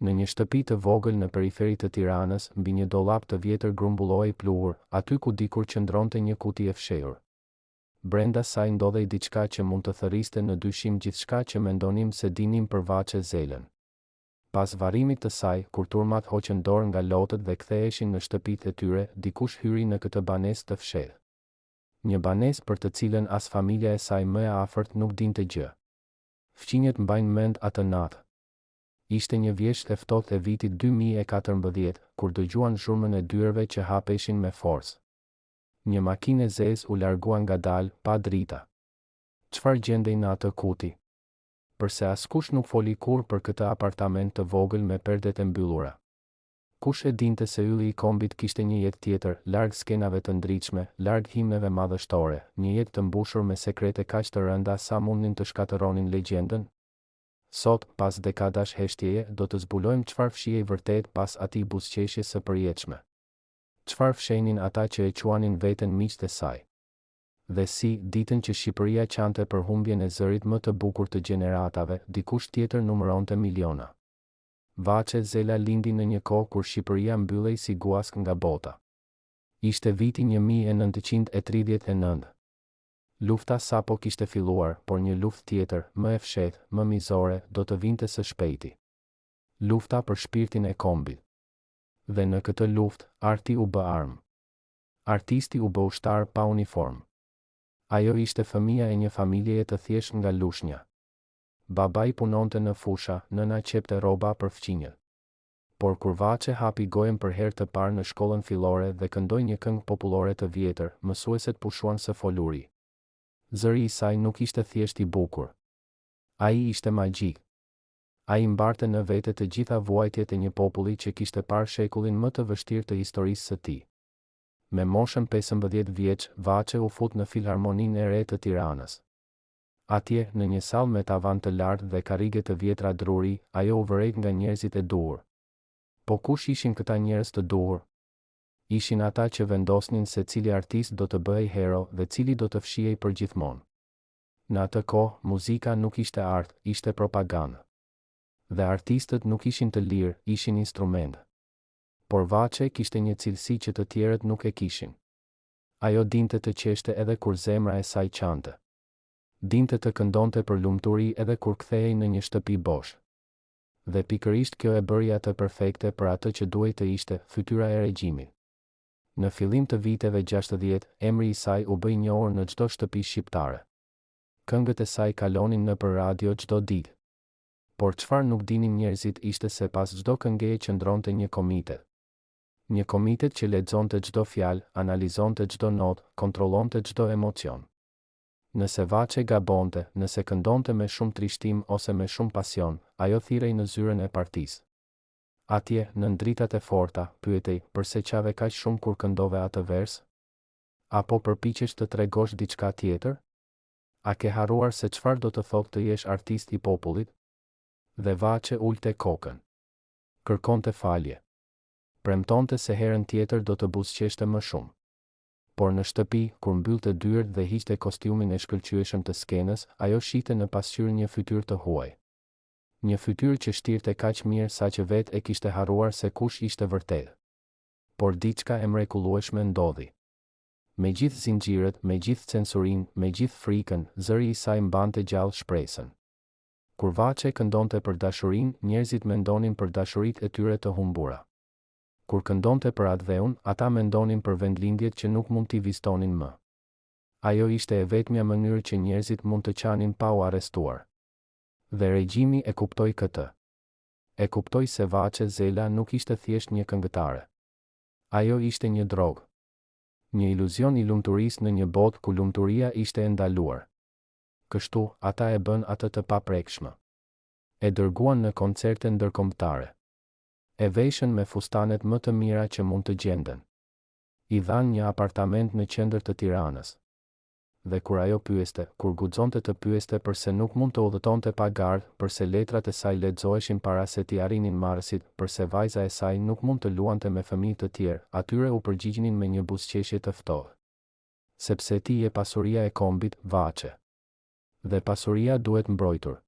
Në një shtëpi të vogël në periferi të Tiranës, mbi një dollap të vjetër grumbullohej pluhur, aty ku dikur qëndronte një kuti e fshehur. Brenda saj ndodhej diçka që mund të thërriste në dyshim gjithçka që mendonim se dinim për Vaçe Zelën. Pas varrimit të saj, kur turmat hoqën dorë nga lotët dhe ktheheshin në shtëpitë e tyre, dikush hyri në këtë banesë të fshehtë. Një banesë për të cilën as familja e saj më e afërt nuk dinte gjë. Fqinjet mbajnë mend atë natë. Ishte një vjesht e ftohtë e vitit 2014, kur dëgjuan zhurmën e dyerve që hapeshin me forcë. Një makinë e zezë u largua ngadalë, pa drita. Çfarë gjendej në atë kuti? Përse askush nuk foli kurrë për këtë apartament të vogël me perdet e mbyllura. Kush e dinte se ylli i kombit kishte një jetë tjetër, larg skenave të ndritshme, larg himneve madhështore, një jetë të mbushur me sekrete kaq të rënda sa mundnin të shkatëronin legjendën? Sot, pas dekadash heshtjeje, do të zbulojmë çfarë fshihej vërtet pas atij buzëqeshje së përjetshme. Çfarë fshenin ata që e quanin veten miqtë e saj? Dhe si, ditën që Shqipëria qante për humbjen e zërit më të bukur të gjeneratave, dikush tjetër numëronte miliona. Vaçe Zela lindi në një kohë kur Shqipëria mbyllej si guask nga bota. Ishte viti 1939. Lufta sapo kishte filluar, por një luftë tjetër, më e fshehtë, më mizore, do të vinte së shpejti. Lufta për shpirtin e kombit. Dhe në këtë luftë, arti u bë armë. Artisti u bë ushtar pa uniform. Ajo ishte fëmia e një familjeje të thjeshtë nga Lushnja. Babai punonte në fusha, nëna qepte rroba për fqinjët. Por kur Vaçe hapi gojen për herë të parë në shkollën fillore dhe këndoi një këngë popullore të vjetër, mësueset pushuan së foluri. Zëri i saj nuk ishte thjesht i bukur. Ai ishte magjik. Ai mbarte në vete të gjitha vuajtjet e një populli që kishte parë shekullin më të vështirë të historisë së tij. Me moshën 15 vjeç, Vaçe u fut në Filharmoninë e Re të Tiranës. Atje, në një sallë me tavan të lartë dhe karrige të vjetra druri, ajo u vërejt nga njerëzit e duhur. Po kush ishin këta njerëz të duhur? Ishin ata që vendosnin se cili artist do të bëhej hero dhe cili do të fshihej përgjithmonë. Në atë kohë, muzika nuk ishte art, ishte propagandë. Dhe artistët nuk ishin të lirë, ishin instrument. Por Vaçe kishte një cilësi që të tjerët nuk e kishin. Ajo dinte të qeshte edhe kur zemra e saj qante. Dinte të këndonte për lumturi edhe kur kthehej në një shtëpi bosh. Dhe pikërisht kjo e bëri atë perfekte për atë që duhej të ishte, fytyra e regjimit. Në fillim të viteve 60, emri i saj u bë i njohur në çdo shtëpi shqiptare. Këngët e saj kalonin nëpër radio çdo ditë. Por çfarë nuk dinin njerëzit ishte se pas çdo këngëje qëndronte një komitet. Një komitet që lexonte çdo fjalë, analizonte çdo notë, kontrollonte çdo emocion. Nëse Vaçe gabonte, nëse këndonte me shumë trishtim ose me shumë pasion, ajo thirrej në zyrën e partisë. Atje, në ndritat e forta, pyetej, përse qave kaq shumë kur këndove atë vers? Apo përpiqesh të tregosh diçka tjetër? A ke harruar se çfarë do të thotë të jesh artist i popullit? Dhe Vaçe ulte kokën. Kërkonte falje. Premtonte se herën tjetër do të buzëqeshte më shumë. Por në shtëpi, kur mbyllte dyert dhe hiqte kostiumin e shkëlqyeshëm të skenës, ajo shihte në pasqyrë një fytyrë të huaj. Një fytyrë që shtirte kaq mirë sa që vetë e kishte harruar se kush ishte vërtet. Por diçka e mrekullueshme ndodhi. Me gjithë zinxhirët, me gjithë censurinë, me gjithë frikën, zëri i saj mbante gjallë shpresën. Kur Vaçe këndonte për dashurinë, njerëzit mendonin për dashuritë e tyre të humbura. Kur këndonte për atë dheun, ata mendonin për vendlindjet që nuk mund t'i vizitonin më. Ajo ishte e vetmja mënyrë që njerëzit mund të qanin pa u arrestuar. Dhe regjimi e kuptoi këtë. E kuptoi se Vaçe Zela nuk ishte thjesht një këngëtare. Ajo ishte një drogë. Një iluzion i lumturisë në një botë ku lumturia ishte e ndaluar. Kështu, ata e bën atë të paprekshme. E dërguan në koncerte ndërkombëtare. E veshën me fustanet më të mira që mund të gjenden. I dhan një apartament në qendër të Tiranës. Dhe kur ajo pyeste, kur guxonte të pyeste përse nuk mund të udhëtonte pa gardë, përse letrat e saj lexoheshin para se t'i arrinin marrësit, përse vajza e saj nuk mund të luante me fëmijë të tjerë, atyre u përgjigjnin me një buzëqeshje të ftohtë. Sepse ti je pasuria e kombit, Vaçe. Dhe pasuria duhet mbrojtur.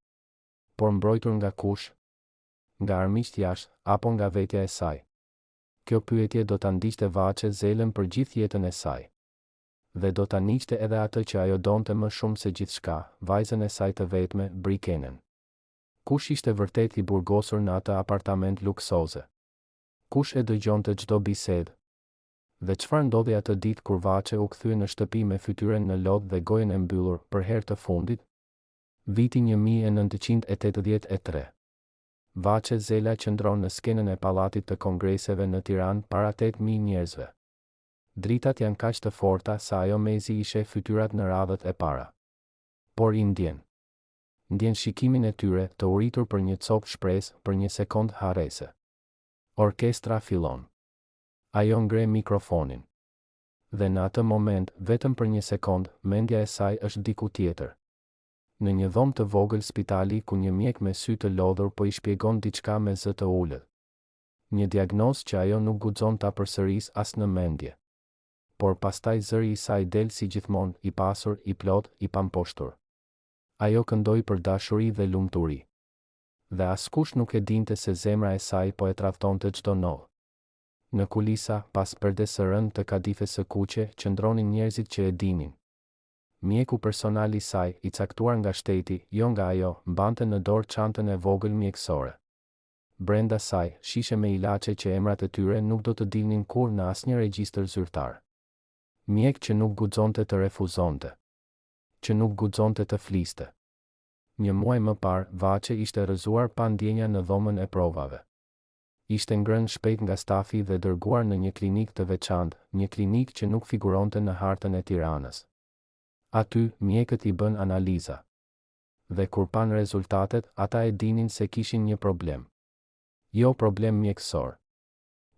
Por mbrojtur nga kush? nga armiqt jashtë, apo nga vetja e saj? Kjo pyetje do ta ndiqte Vaçe Zelën për gjithë jetën e saj. Dhe do ta niqte edhe atë që ajo donte më shumë se gjithçka, vajzën e saj të vetme, Brikenën. Kush ishte vërtet i burgosur në atë apartament luksoze? Kush e dëgjonte çdo bisedë? Dhe çfarë ndodhi atë ditë kur Vaçe u kthye në shtëpi me fytyrën në lodh dhe gojen e mbyllur për herë të fundit? Viti 1983. Vaçe Zela qëndron në skenën e Pallatit të Kongreseve në Tiranë para 8.000 njerëzve. Dritat janë kaq të forta sa ajo mezi i sheh fytyrat në radhët e para. Por i ndjen shikimin e tyre të uritur për një copë shpresë, për një sekond harrese. Orkestra fillon. Ajo ngre mikrofonin. Dhe në atë moment, vetëm për një sekond, mendja e saj është diku tjetër. Në një dhomë të vogël spitali ku një mjek me sy të lodhur po i shpjegon diçka me zë të ulët. Një diagnozë që ajo nuk guxon ta përsëris as në mendje. Por pastaj zëri i saj del si gjithmonë, i pasur, i plot, i pamposhtur. Ajo këndoi për dashuri dhe lumturi. Dhe askush nuk e dinte se zemra e saj po e tradhtonte çdo nodh. Në kulisa, pas perdes së rënd të kadifes së kuqe, qëndronin njerëzit që e dinin. Mjeku personal i saj, i caktuar nga shteti, jo nga ajo, mbante në dorë çantën e vogël mjekësore. Brenda saj, shishe me ilaçe që emrat e tyre nuk do të dilnin kur në asnjë regjistër zyrtar. Mjek që nuk guxonte të refuzonte. Që nuk guxonte të fliste. Një muaj më parë, Vaçe ishte rrëzuar pa ndjenja në dhomën e provave. Ishte ngrënë shpejt nga stafi dhe dërguar në një klinikë të veçantë, një klinikë që nuk figuronte në hartën e Tiranës. Aty, mjekët i bën analiza. Dhe kur pan rezultatet, ata e dinin se kishin një problem. Jo problem mjekësor.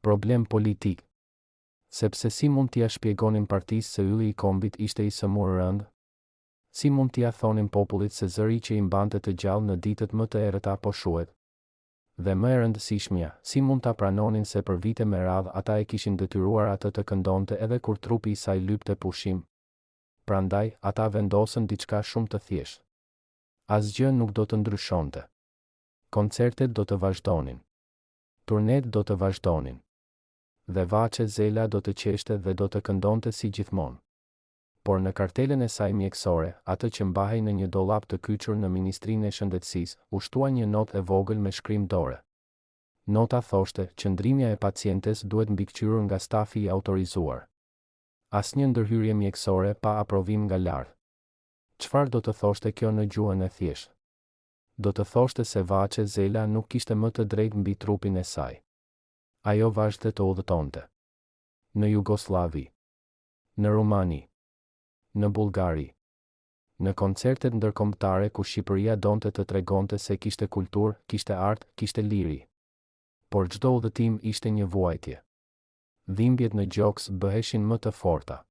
Problem politik. Sepse si mund t'ia shpjegonin partisë se ylli i kombit ishte i sëmurë rënd? Si mund t'ia thonin popullit se zëri që i mbante të gjallë në ditët më të errëta po shuhet? Dhe më e rëndësishmja, si mund ta pranonin se për vite me radhë ata e kishin detyruar atë të këndonte edhe kur trupi i saj lypte pushim? Prandaj, ata vendosën diçka shumë të thjeshtë. Asgjë nuk do të ndryshonte. Koncertet do të vazhdonin. Turnet do të vazhdonin. Dhe Vaçe Zela do të qeshte dhe do të këndonte si gjithmonë. Por në kartelen e saj mjekësore, atë që mbahej në një dollap të kyçur në Ministrinë e Shëndetësisë, u shtua një notë e vogël me shkrim dore. Nota thoshte, qëndrimja e pacientes duhet mbikëqyrur nga stafi i autorizuar. Asnjë ndërhyrje mjekësore pa aprovim nga lart. Çfarë do të thoshte kjo në gjuhën e thjeshtë? Do të thoshte se Vaçe Zela nuk kishte më të drejtë mbi trupin e saj. Ajo vazhdonte të udhëtonte. Në Jugosllavi. Në Rumani. Në Bullgari. Në koncertet ndërkombëtare ku Shqipëria donte të tregonte se kishte kulturë, kishte art, kishte liri. Por çdo udhëtim ishte një vuajtje. Dhimbjet në gjoks bëheshin më të forta.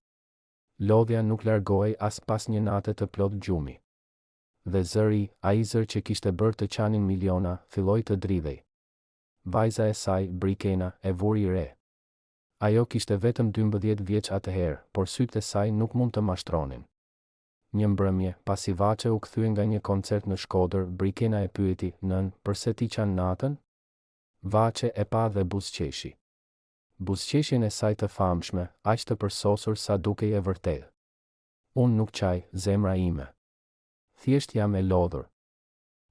Lodhja nuk largohej as pas një nate të plot gjumi. Dhe zëri, ai zër që kishte bërë të qanin miliona, filloi të dridhej. Vajza e saj, Brikena, e vuri re. Ajo kishte vetëm 12 vjeç atëherë, por sytë e saj nuk mund të mashtronin. Një mbrëmje, pasi Vaçe u kthye nga një koncert në Shkodër, Brikena e pyeti, "Nën, pse ti qan natën?" Vaçe e pa dhe buzëqeshi. Buzëqeshjen e saj të famshme, aq të përsosur sa dukej e vërtetë. "Unë nuk qaj, zemra ime. Thjesht jam e lodhur."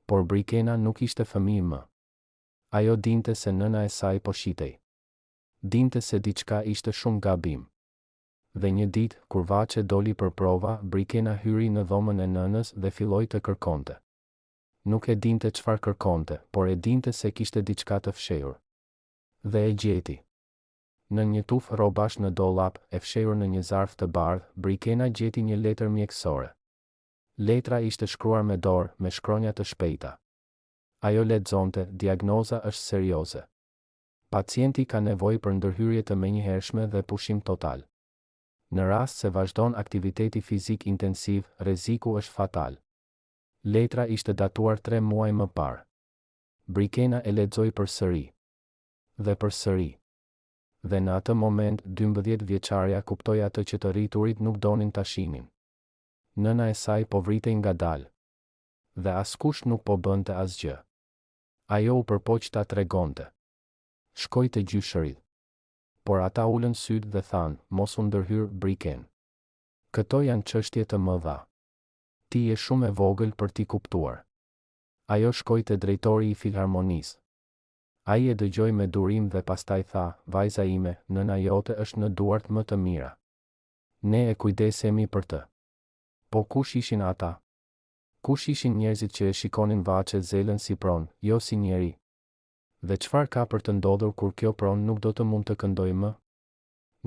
Por Brikena nuk ishte fëmijë më. Ajo dinte se nëna e saj po shitej. Dinte se diçka ishte shumë gabim. Dhe një ditë, kur Vaçe doli për prova, Brikena hyri në dhomën e nënës dhe filloi të kërkonte. Nuk e dinte çfarë kërkonte, por e dinte se kishte diçka të fshehur. Dhe e gjeti. Në një tufë rrobash në dollap, e fshehur në një zarf të bardhë, Brikena gjeti një letër mjekësore. Letra ishte shkruar me dorë, me shkronja të shpejta. Ajo lexonte, diagnoza është serioze. Pacienti ka nevojë për ndërhyrje të menjëhershme dhe pushim total. Në rast se vazhdon aktiviteti fizik intensiv, rreziku është fatal. Letra ishte datuar 3 muaj më parë. Brikena e lexoi përsëri. Dhe përsëri. Dhe në atë moment, 12 vjeçarja kuptoi atë që të rriturit nuk donin ta shihnin. Nëna e saj po vritej ngadalë. Dhe askush nuk po bënte asgjë. Ajo u përpoq ta tregonte. Shkoj te gjyshërit. Por ata ulën sytë dhe thanë, mos u ndërhyr Briken. Këto janë çështje të mëdha. Ti je shumë e vogël për t'i kuptuar. Ajo shkoi te drejtori i filharmonisë. Ai e dëgjoi me durim dhe pastaj tha, vajza ime, nëna jote është në duart më të mira. Ne e kujdesemi për të. Po kush ishin ata? Kush ishin njerëzit që e shikonin Vaçe Zelën si pronë, jo si njeri? Dhe çfarë ka për të ndodhur kur kjo pronë nuk do të mund të këndojë më?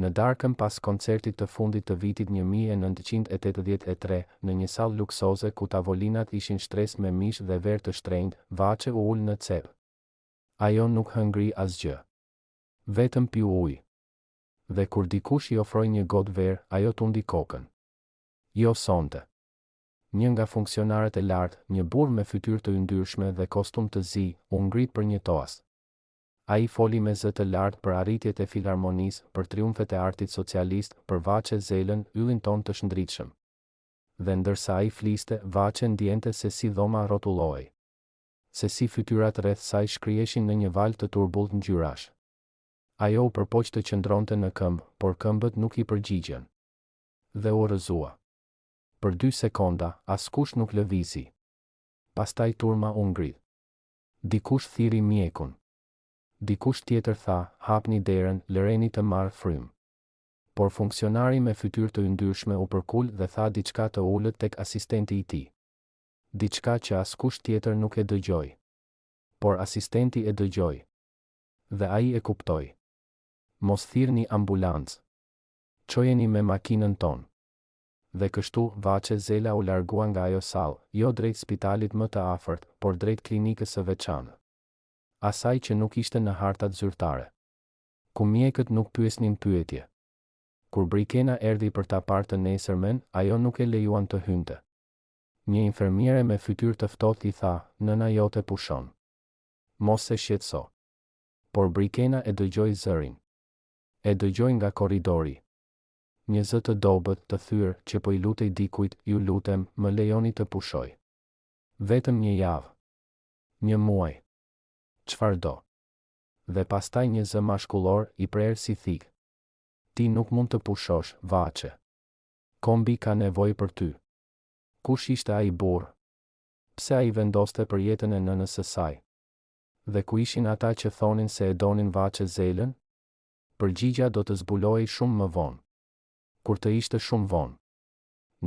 Në darkën pas koncertit të fundit të vitit 1983, në një sallë luksoze ku tavolinat ishin shtresë me mish dhe verë të shtrenjtë, Vaçe u ul në cep. Ajo nuk hëngri asgjë. Vetëm piu ujë. Dhe kur dikush i ofroi një gotë verë, ajo tundi kokën. Jo sonte. Një nga funksionarët e lartë, një burr me fytyrë të yndyrshme dhe kostum të zi, u ngrit për një toast. Ai foli me zë të lartë për arritjet e filharmonisë, për triumfet e artit socialist, për Vaçe Zelën, yllin ton të shndritshëm. Dhe ndërsa ai fliste, Vaçe ndjente se si dhoma rrotullohej. Se si fytyrat rreth saj shkrieshin në një valë të turbullt ngjyrash. Ajo u përpoq të qëndronte në këmbë, por këmbët nuk i përgjigjen. Dhe u rrëzua. Për 2 sekonda, askush nuk lëvizi. Pastaj turma u ngrit. Dikush thiri mjekun. Dikush tjetër tha, hapni derën, lëreni të marr frym. Por funksionari me fytyrë të yndyrshme u përkul dhe tha diçka të ulët tek asistenti i tij. Diçka që askush tjetër nuk e dëgjoi. Por asistenti e dëgjoi. Dhe ai e kuptoi. Mos thirrni ambulancë. Çojeni me makinën tonë. Dhe kështu, Vaçe Zela u largua nga ajo sallë, jo drejt spitalit më të afërt, por drejt klinikës së veçantë. Asaj që nuk ishte në hartat zyrtare. Ku mjekët nuk pyesnin pyetje. Kur Brikena erdhi për ta parë të nesërmen, ajo nuk e lejuan të hynte. Një infermiere me fytyrë të ftohtë i tha, nëna jote pushon. Mos se shqetëso. Por Brikena e dëgjoi zërin. E dëgjoi nga korridori. Një zë të dobët, të thyrë, që po i lutej dikujt, ju lutem, më lejoni të pushoj. Vetëm një javë. Një muaj. Çfarë do? Dhe pastaj një zë mashkullor, i prerë si thik. Ti nuk mund të pushosh, Vaçe. Kombi ka nevojë për ty. Kush ishte ai burr? Pse ai vendoste për jetën e nënës së saj? Dhe ku ishin ata që thonin se e donin Vaçe Zelën? Përgjigja do të zbulohej shumë më vonë. Kur të ishte shumë vonë.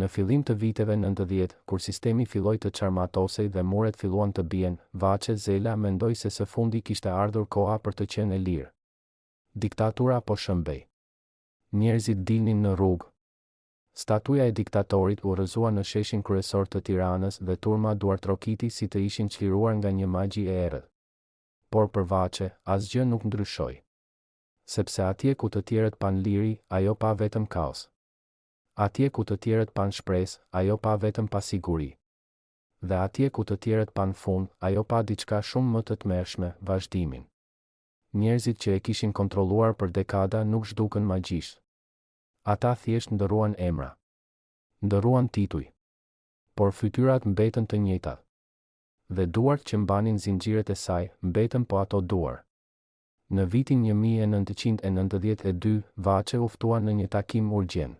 Në fillim të viteve 90, kur sistemi filloi të çarmatosej dhe muret filluan të bien, Vaçe Zela mendoi se së fundi kishte ardhur koha për të qenë e lirë. Diktatura po shëmbej. Njerëzit dilnin në rrugë. Statuja e diktatorit u rrëzua në sheshin kryesor të Tiranës dhe turma duartrokiti si të ishin çliruar nga një magji e errët. Por për Vaçe, asgjë nuk ndryshoi. Sepse atje ku të tjerët pan liri, ajo pa vetëm kaos. Atje ku të tjerët pan shpresë, ajo pa vetëm pasiguri. Dhe atje ku të tjerët pan fund, ajo pa diçka shumë më të tmerrshme, vazhdimin. Njerëzit që e kishin kontrolluar për dekada nuk zhdukën magjisht. Ata thjesht ndërruan emra. Ndërruan tituj. Por fytyrat mbetën të njëjta. Dhe duart që mbanin zinxhiret e saj, mbetën po ato duar. Në vitin 1992, Vaçe u ftua në një takim urgjent.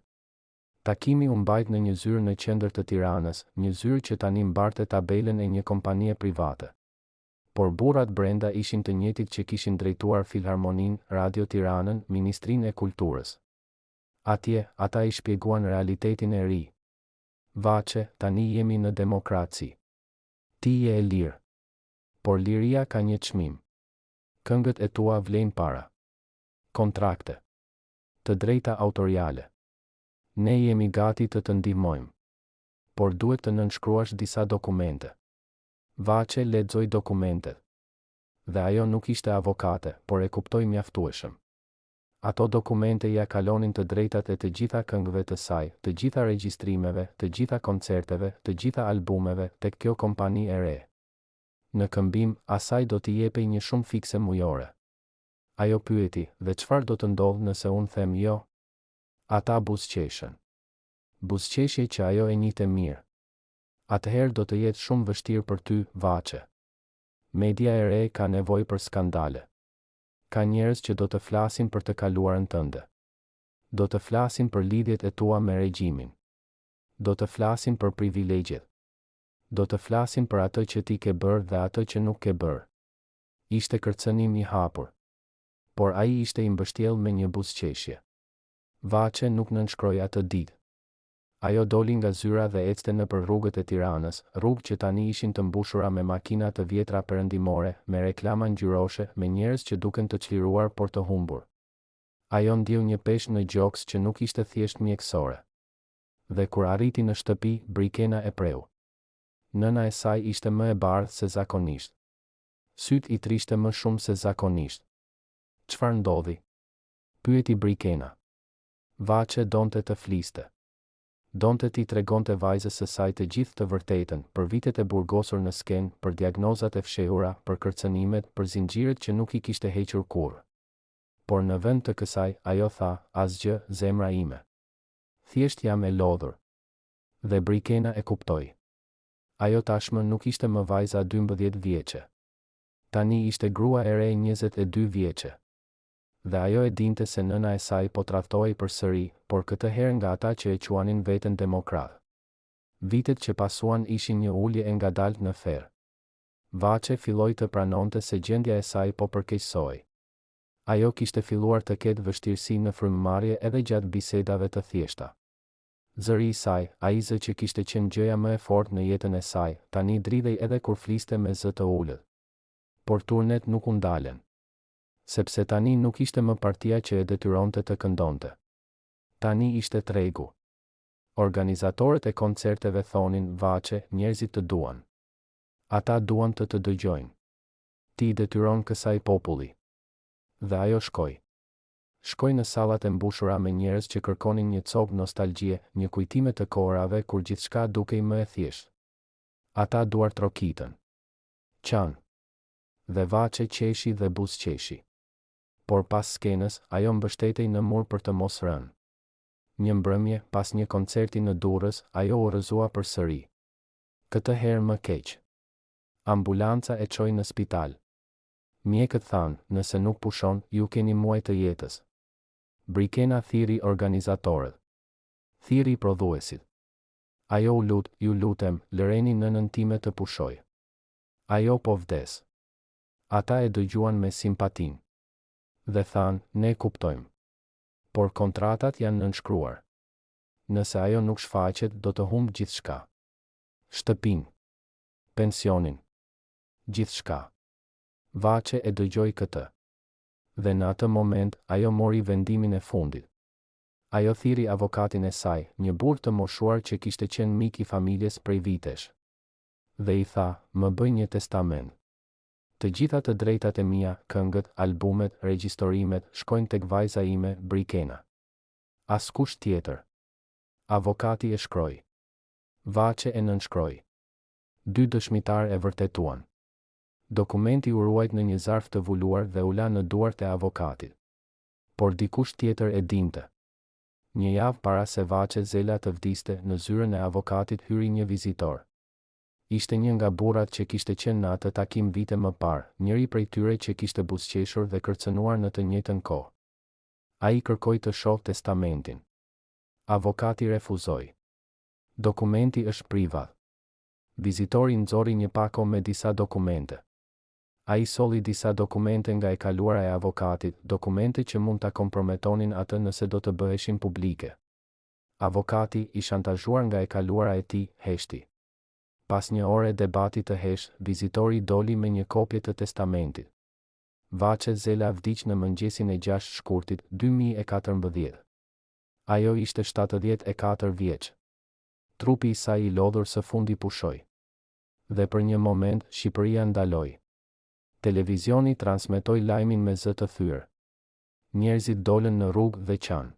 Takimi u mbajt në një zyrë në qendër të Tiranës, një zyrë që tani mbarte tabelën e një kompanie private. Por burrat brenda ishin të njëjtit që kishin drejtuar Filharmoninë, Radio Tiranën, Ministrinë e Kulturës. Atje, ata i shpjeguan realitetin e ri. Vaçe, tani jemi në demokraci. Ti je e lirë. Por liria ka një çmim. Këngët e tua vlejnë para. Kontrakte. Të drejta autoriale. Ne jemi gati të të ndihmojmë. Por duhet të nënshkruash disa dokumente. Vaçe lexoi dokumentet. Dhe ajo nuk ishte avokate, por e kuptoi mjaftueshëm. Ato dokumente ja kalonin të drejtat e të gjitha këngëve të saj, të gjitha regjistrimeve, të gjitha koncerteve, të gjitha albumeve, tek kjo kompani e re. Në këmbim, asaj do t'i jepej një shumë fikse mujore. Ajo pyeti, dhe çfarë do të ndodhë nëse unë them jo? Ata buzëqeshën. Buzëqeshje që ajo e njihte mirë. Atëherë do të jetë shumë vështirë për ty, Vaçe. Media e re ka nevojë për skandale. Ka njerëz që do të flasin për të kaluarën tënde. Do të flasin për lidhjet e tua me regjimin. Do të flasin për privilegjet. Do të flasin për atë që ti ke bërë dhe atë që nuk ke bërë. Ishte kërcënim i hapur. Por ai ishte i mbështjell me një buzëqeshje. Vaçe nuk nënshkroi atë ditë. Ajo doli nga zyra dhe ecte nëpër rrugët e Tiranës, rrugë që tani ishin të mbushura me makina të vjetra perëndimore, me reklama ngjyroshe, me njerëz që duken të çliruar por të humbur. Ajo ndjeu një peshë në gjoks që nuk ishte thjesht mjekësore. Dhe kur arriti në shtëpi, Brikena e preu. Nëna e saj ishte më e bardhë se zakonisht. Syt i trishte më shumë se zakonisht. Çfarë ndodhi? Pyeti Brikena. Vaçe donte të fliste. Donte t'i tregonte vajzës së saj të gjithë të vërtetën, për vitet e burgosur në skenë, për diagnozat e fshehura, për kërcënimet, për zinxhiret që nuk i kishte hequr kurrë. Por në vend të kësaj, ajo tha, asgjë, zemra ime. Thjesht jam e lodhur. Dhe Brikena e kuptoi. Ajo tashmë nuk ishte më vajza 12 vjeçe. Tani ishte grua e re 22 vjeçe. Dhe ajo e dinte se nëna e saj po tradhtohej përsëri, por këtë herë nga ata që e quanin veten demokrat. Vitet që pasuan ishin një ulje e ngadalt në ferr. Vaçe filloi të pranonte se gjendja e saj po përkeqësohej. Ajo kishte filluar të ketë vështirësi në frymëmarrje edhe gjatë bisedave të thjeshta. Zëri i saj, ai zë që kishte qenë gjëja më e fortë në jetën e saj, tani dridhej edhe kur fliste me zë të ulët. Por turnet nuk u ndalen. Sepse tani nuk ishte më partia që e detyronte të këndonte. Tani ishte tregu. Organizatorët e koncerteve thonin, Vaçe, njerëzit të duan. Ata duan të dëgjojnë. Ti detyron kësaj populli. Dhe ajo shkoi. Shkoi në sallat e mbushura me njerëz që kërkonin një copë nostalgjie, një kujtime të kohërave kur gjithçka dukej më e thjeshtë. Ata duar trokitën. Qan. Dhe Vaçe qeshi dhe buzëqeshi. Por pas skenës, ajo mbështetej në mur për të mos rënë. Një mbrëmje, pas një koncerti në Durrës, ajo u rrëzua përsëri. Këtë herë më keq. Ambulanca e çoi në spital. Mjekët thanë, nëse nuk pushon, ju keni muaj të jetës. Brikena thiri organizatorët. Thiri prodhuesit. Ajo u lut, ju lutem, lëreni nënën time të pushoj. Ajo po vdes. Ata e dëgjuan me simpatin. Dhe thanë, ne kuptojmë. Por kontratat janë nënshkruar. Nëse ajo nuk shfaqet, do të humbë gjithçka. Shtëpinë. Pensionin. Gjithçka. Vaçe e dëgjoi këtë. Dhe në atë moment, ajo mori vendimin e fundit. Ajo thiri avokatin e saj, një burr të moshuar që kishte qenë mik i familjes prej vitesh. Dhe i tha, më bëj një testament. Të gjitha të drejtat e mia, këngët, albumet, regjistorimet, shkojnë tek vajza ime, Brikena. Askush tjetër. Avokati e shkroi. Vaçe e nënshkroi. 2 dëshmitar e vërtetuan. Dokumenti u ruajt në një zarf të vuluar dhe u la në duart e avokatit. Por dikush tjetër e dinte. Një javë para se Vaçe Zela të vdiste, në zyrën e avokatit hyri një vizitor. Ishte një nga burrat që kishte qenë në atë takim vite më parë, njëri prej tyre që kishte buzëqeshur dhe kërcënuar në të njëjtën kohë. Ai kërkoi të shohë testamentin. Avokati refuzoi. Dokumenti është privat. Vizitori nxorri një pako me disa dokumente. Ai solli disa dokumente nga e kaluara e avokatit, dokumente që mund ta komprometonin atë nëse do të bëheshin publike. Avokati, i shantazhuar nga e kaluara e tij, heshti. Pas një ore debati të heshtë, vizitori doli me një kopje të testamentit. Vaçe Zela vdiq në mëngjesin e 6 shkurtit 2014. Ajo ishte 74 vjeç. Trupi i saj i lodhur së fundi pushoi. Dhe për një moment, Shqipëria ndaloi. Televizioni transmetoi lajmin me zë të thyrë. Njerëzit dolën në rrugë dhe qanë.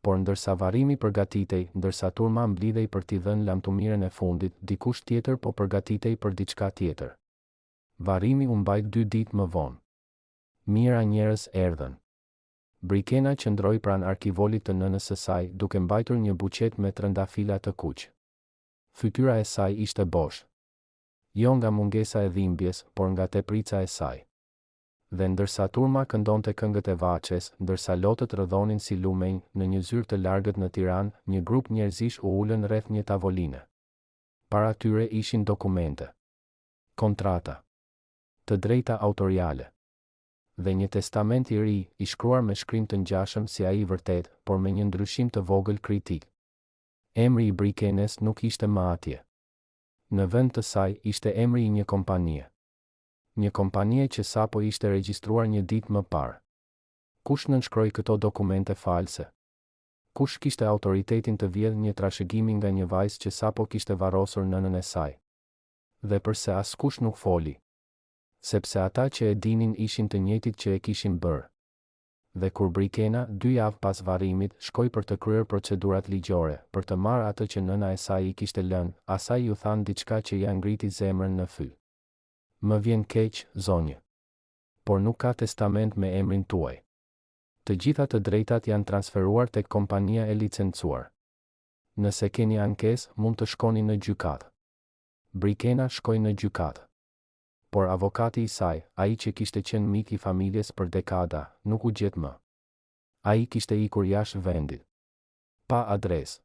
Por ndërsa varrimi përgatitej, ndërsa turma mblidhej për t'i dhënë lamtumirën e fundit, dikush tjetër po përgatitej për diçka tjetër. Varrimi u mbajt 2 ditë më vonë. Mijëra njerëz erdhën. Brikena qëndroi pranë arkivolit të nënës së saj, duke mbajtur një buqet me trëndafila të kuq. Fytyra e saj ishte bosh. jo nga mungesa e dhimbjes, por nga teprica e saj. Dhe ndërsa turma këndonte këngët e Vaçes, ndërsa lotët rrëdhonin si lumenj në një zyrë të largët në Tiranë, një grup njerëzish u ulën rreth një tavoline. Para tyre ishin dokumente, kontrata, të drejta autoriale dhe një testament i ri, i shkruar me shkrim të ngjashëm si ai i vërtet, por me një ndryshim të vogël kritik. Emri i Brikenes nuk ishte më atje. Në vend të saj ishte emri i një kompanie. Një kompanie që sapo ishte regjistruar një ditë më parë. Kush nënshkroi këto dokumente false? Kush kishte autoritetin të vjedhë një trashëgimi nga një vajzë që sapo kishte varrosur nënën e saj? Dhe përse askush nuk foli? Sepse ata që e dinin ishin të njëjtit që e kishin bërë. Dhe kur Brikena, 2 javë pas varrimit, shkoi për të kryer procedurat ligjore, për të marrë atë që nëna e saj i kishte lënë, asaj ju thanë diçka që ja ngriti zemrën në fy. Më vjen keq, zonjë. Por nuk ka testament me emrin tuaj. Të gjitha të drejtat janë transferuar tek kompania e licencuar. Nëse keni ankesë, mund të shkoni në gjykatë. Brikena shkoi në gjykatë. Por avokati i saj, ai që kishte qenë mik i familjes për dekada, nuk u gjet më. Ai kishte ikur jashtë vendit. Pa adresë.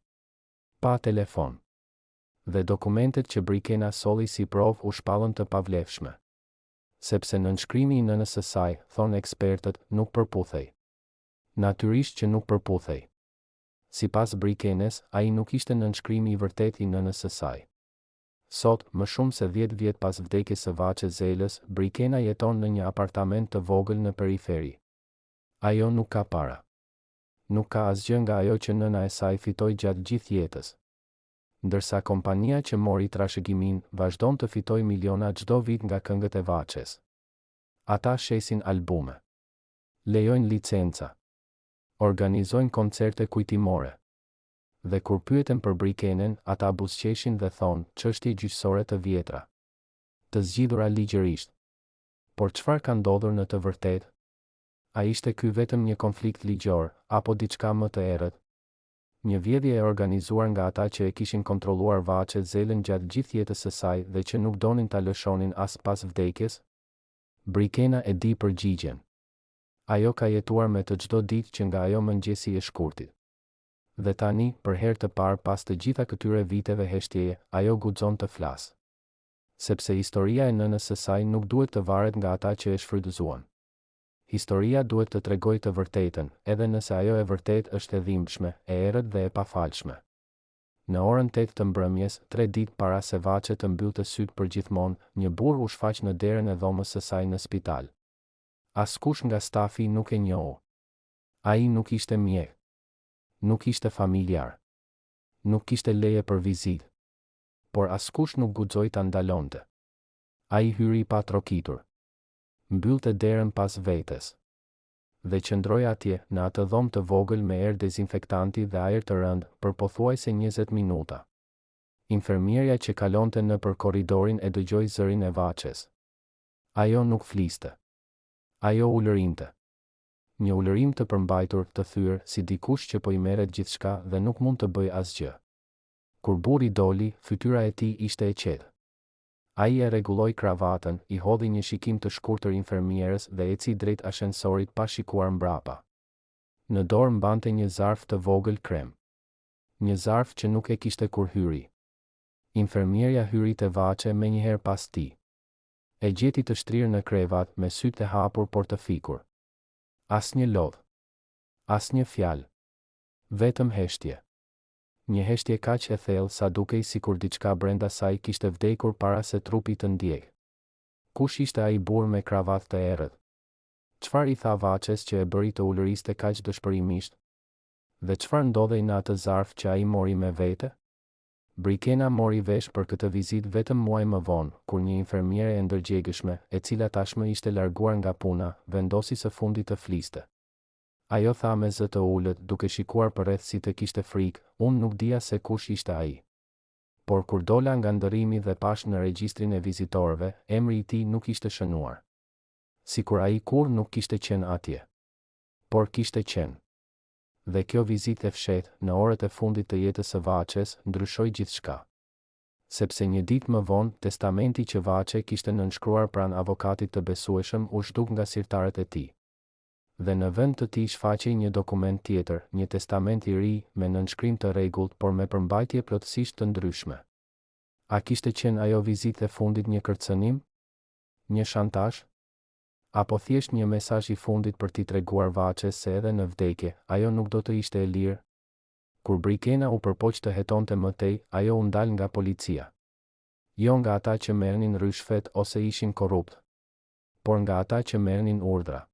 Pa telefon. Dhe dokumentet që Brikena solli si provë u shpallën të pavlefshme. Sepse nënshkrimi i nënës së saj, thonë ekspertët, nuk përputhej. Natyrisht që nuk përputhej. Sipas Brikenes, ai nuk ishte nënshkrimi i vërtet i nënës së saj. Sot, më shumë se 10 vjet pas vdekjes së Vaçes Zelës, Brikena jeton në një apartament të vogël në periferi. Ajo nuk ka para. Nuk ka asgjë nga ajo që nëna e saj fitoi gjatë gjithë jetës. Ndërsa kompania që mori trashëgimin vazhdon të fitojë miliona çdo vit nga këngët e Vaçes. Ata shesin albume, lejojnë licenca, organizojnë koncerte kujtimore. Dhe kur pyeten për Brikenen, ata buzëqeshin dhe thonë, çështje gjyqësore të vjetra, të zgjidhura ligjërisht. Por çfarë ka ndodhur në të vërtetë? A ishte ky vetëm një konflikt ligjor, apo diçka më të errët? Një vjedhje e organizuar nga ata që e kishin kontrolluar Vaçes Zelën gjatë gjithë jetës së saj dhe që nuk donin ta lëshonin as pas vdekjes? Brikena e di përgjigjen. Ajo ka jetuar me të çdo ditë që nga ajo mëngjesi e shkurtit. Dhe tani, për herë të parë pas të gjitha këtyre viteve heshtjeje, ajo guxon të flasë. Sepse historia e nënës së saj nuk duhet të varet nga ata që e shfrytëzuan. Historia duhet të tregojë të vërtetën, edhe nëse ajo e vërtet është e dhimbshme, e errët dhe e pafalshme. Në orën 8 të mbrëmjes, 3 ditë para se Vaçe të mbyllte sytë përgjithmonë, një burr u shfaq në derën e dhomës së saj në spital. Askush nga stafi nuk e njohu. Ai nuk ishte mjek. Nuk ishte familjar. Nuk kishte leje për vizitë. Por askush nuk guxoi ta ndalonte. Ai hyri pa trokitur. Mbyllte derën pas vetes. Dhe qëndroi atje, në atë dhomë të vogël me erë dezinfektanti dhe ajër të rënd, për pothuajse 20 minuta. Infermierja që kalonte nëpër korridorin e dëgjoi zërin e Vaçes. Ajo nuk fliste. Ajo ulërinte. Një ulërim të përmbajtur, të thyer, si dikush që po I merret gjithçka dhe nuk mund të bëj asgjë. Kur burri doli, fytyra e tij ishte e qetë. Ai e rregulloi kravatën, I hodhi një shikim të shkurtër infermierës dhe eci drejt ashensorit pa shikuar mbrapa. Në dorë mbante një zarf të vogël krem. Një zarf që nuk e kishte kur hyri. Infermierja hyri te Vaçe menjëherë pas tij. E gjeti të shtrirë në krevat me sytë e hapur por të fikur. Asnjë lodh. Asnjë fjalë. Vetëm heshtje. Një heshtje kaq e thellë sa dukej sikur diçka brenda saj kishte vdekur para se trupi të ndjek. Kush ishte ai burr me kravatë të errët? Çfarë I tha Vaçes që e bëri të ulëriste kaq dëshpërimisht? Dhe çfarë ndodhej në atë zarf që ai mori me vete? Brikena mori vesh për këtë vizitë vetëm muaj më vonë, kur një infermiere e ndërgjegjshme, e cila tashmë ishte larguar nga puna, vendosi së fundit të fliste. Ajo tha me zë të ulët, duke shikuar përreth si të kishte frikë, unë nuk dija se kush ishte ai. Por kur dola nga ndërrimi dhe pash në regjistrin e vizitorëve, emri I tij nuk ishte shënuar. Sikur ai kur nuk kishte qenë atje. Por kishte qenë. Dhe kjo vizitë e fshehtë, në orët e fundit të jetës së Vaçes, ndryshoi gjithçka. sepse një ditë më vonë testamenti që Vaçe kishte nënshkruar pranë avokatit të besueshëm u shtuk nga sirtarët e tij. Dhe në vend të tij shfaqej një dokument tjetër, një testament i ri me nënshkrim të rregullt, por me përmbajtje plotësisht të ndryshme. A kishte qenë ajo vizitë e fundit një kërcënim? Një shantazh? Apo thjesht një mesazh i fundit për t'i treguar Vaçes se edhe në vdekje, ajo nuk do të ishte e lirë? Kur Brikena u përpoq të hetonte më tej, ajo u ndal nga policia. Jo nga ata që merrnin rishfet ose ishin korrupt, por nga ata që merrnin urdhra.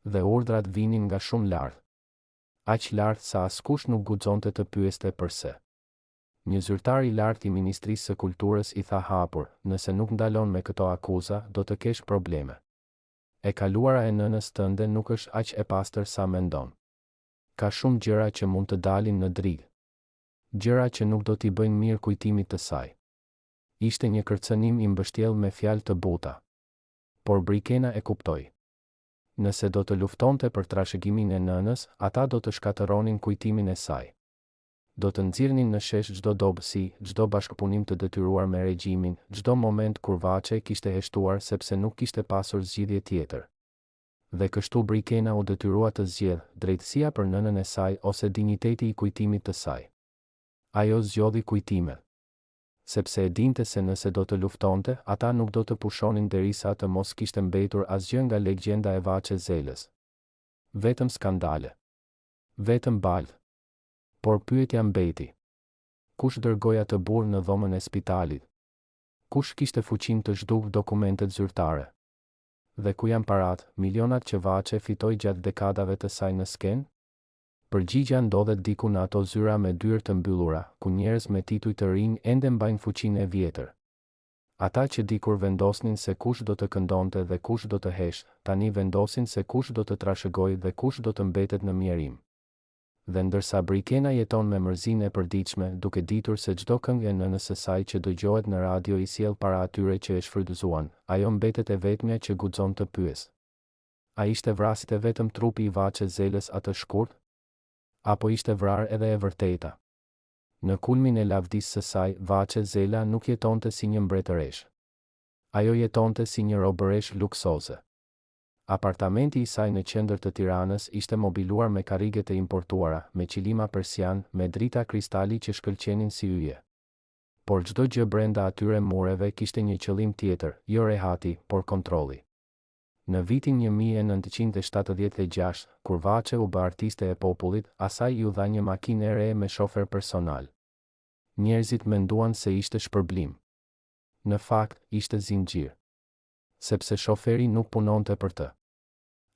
Dhe urdhrat vinin nga shumë lart. Aq lart sa askush nuk guxonte të pyeste pse. Një zyrtar i lartë i Ministrisë së Kulturës i tha hapur, nëse nuk ndalon me këto akuza, do të kesh probleme. E kaluara e nënës tënde nuk është aq e pastër sa mendon. Ka shumë gjëra që mund të dalin në drigë. Gjëra që nuk do t'i bëjnë mirë kujtimit të saj. Ishte një kërcënim i mbështjellë me fjalë të buta. Por Brikena e kuptoi. Nëse do të luftonte për trashëgimin e nënës, ata do të shkatëronin kujtimin e saj. Do të nxirrnin në shesh çdo dobësi, çdo bashkëpunim të detyruar me regjimin, çdo moment kur Vaçe kishte heshtuar sepse nuk kishte pasur zgjidhje tjetër. Dhe kështu Brikena u detyrua të zgjedhë drejtësia për nënën e saj ose dinjiteti i kujtimit të saj. Ajo zgjodhi kujtimet. Sepse e dinte se nëse do të luftonte, ata nuk do të pushonin derisa të mos kishte mbetur asgjë nga legjenda e Vaçe Zelës. Vetëm skandale. Vetëm balë. Por pyetja mbeti. Kush dërgoi atë burr në dhomën e spitalit? Kush kishte fuqinë të zhdukë dokumentet zyrtare? Dhe ku janë parat, milionat që Vaçe fitoi gjatë dekadave të saj në skenë? Përgjigja ndodhet diku në ato zyra me dyrë të mbyllura, ku njerëz me tituj të rinj ende mbajnë fuqinë e vjetër. Ata që dikur vendosnin se kush do të këndonte dhe kush do të heshte, tani vendosin se kush do të trashëgojë dhe kush do të mbetet në mjerim. Dhe ndërsa Brikena jeton me mërzinë e përditshme, duke ditur se çdo këngë e nënës së saj që dëgjohet në radio i sjell para atyre që e shfrytëzuan, ajo mbetet e vetmja që guxon të pyes. A ishte vrasite vetëm trupi i Vaçes Zelës atë shkurt? Apo ishte vrarë edhe e vërteta? Në kulmin e lavdisë së saj, Vaçe Zela nuk jetonte si një mbretëresh. Ajo jetonte si një robëresh luksoze. Apartamenti i saj në qendër të Tiranës ishte mobiluar me karrige të importuara, me qilima persian, me drita kristali që shkëlqenin si yje. Por çdo gjë brenda atyre mureve kishte një qëllim tjetër, jo rehati, por kontrolli. Në vitin 1976, kur Vaçe u bë artiste e popullit, asaj iu dha një makinë e re me shofer personal. Njerëzit menduan se ishte shpërblim. Në fakt, ishte zinxhir. Sepse shoferi nuk punonte për të.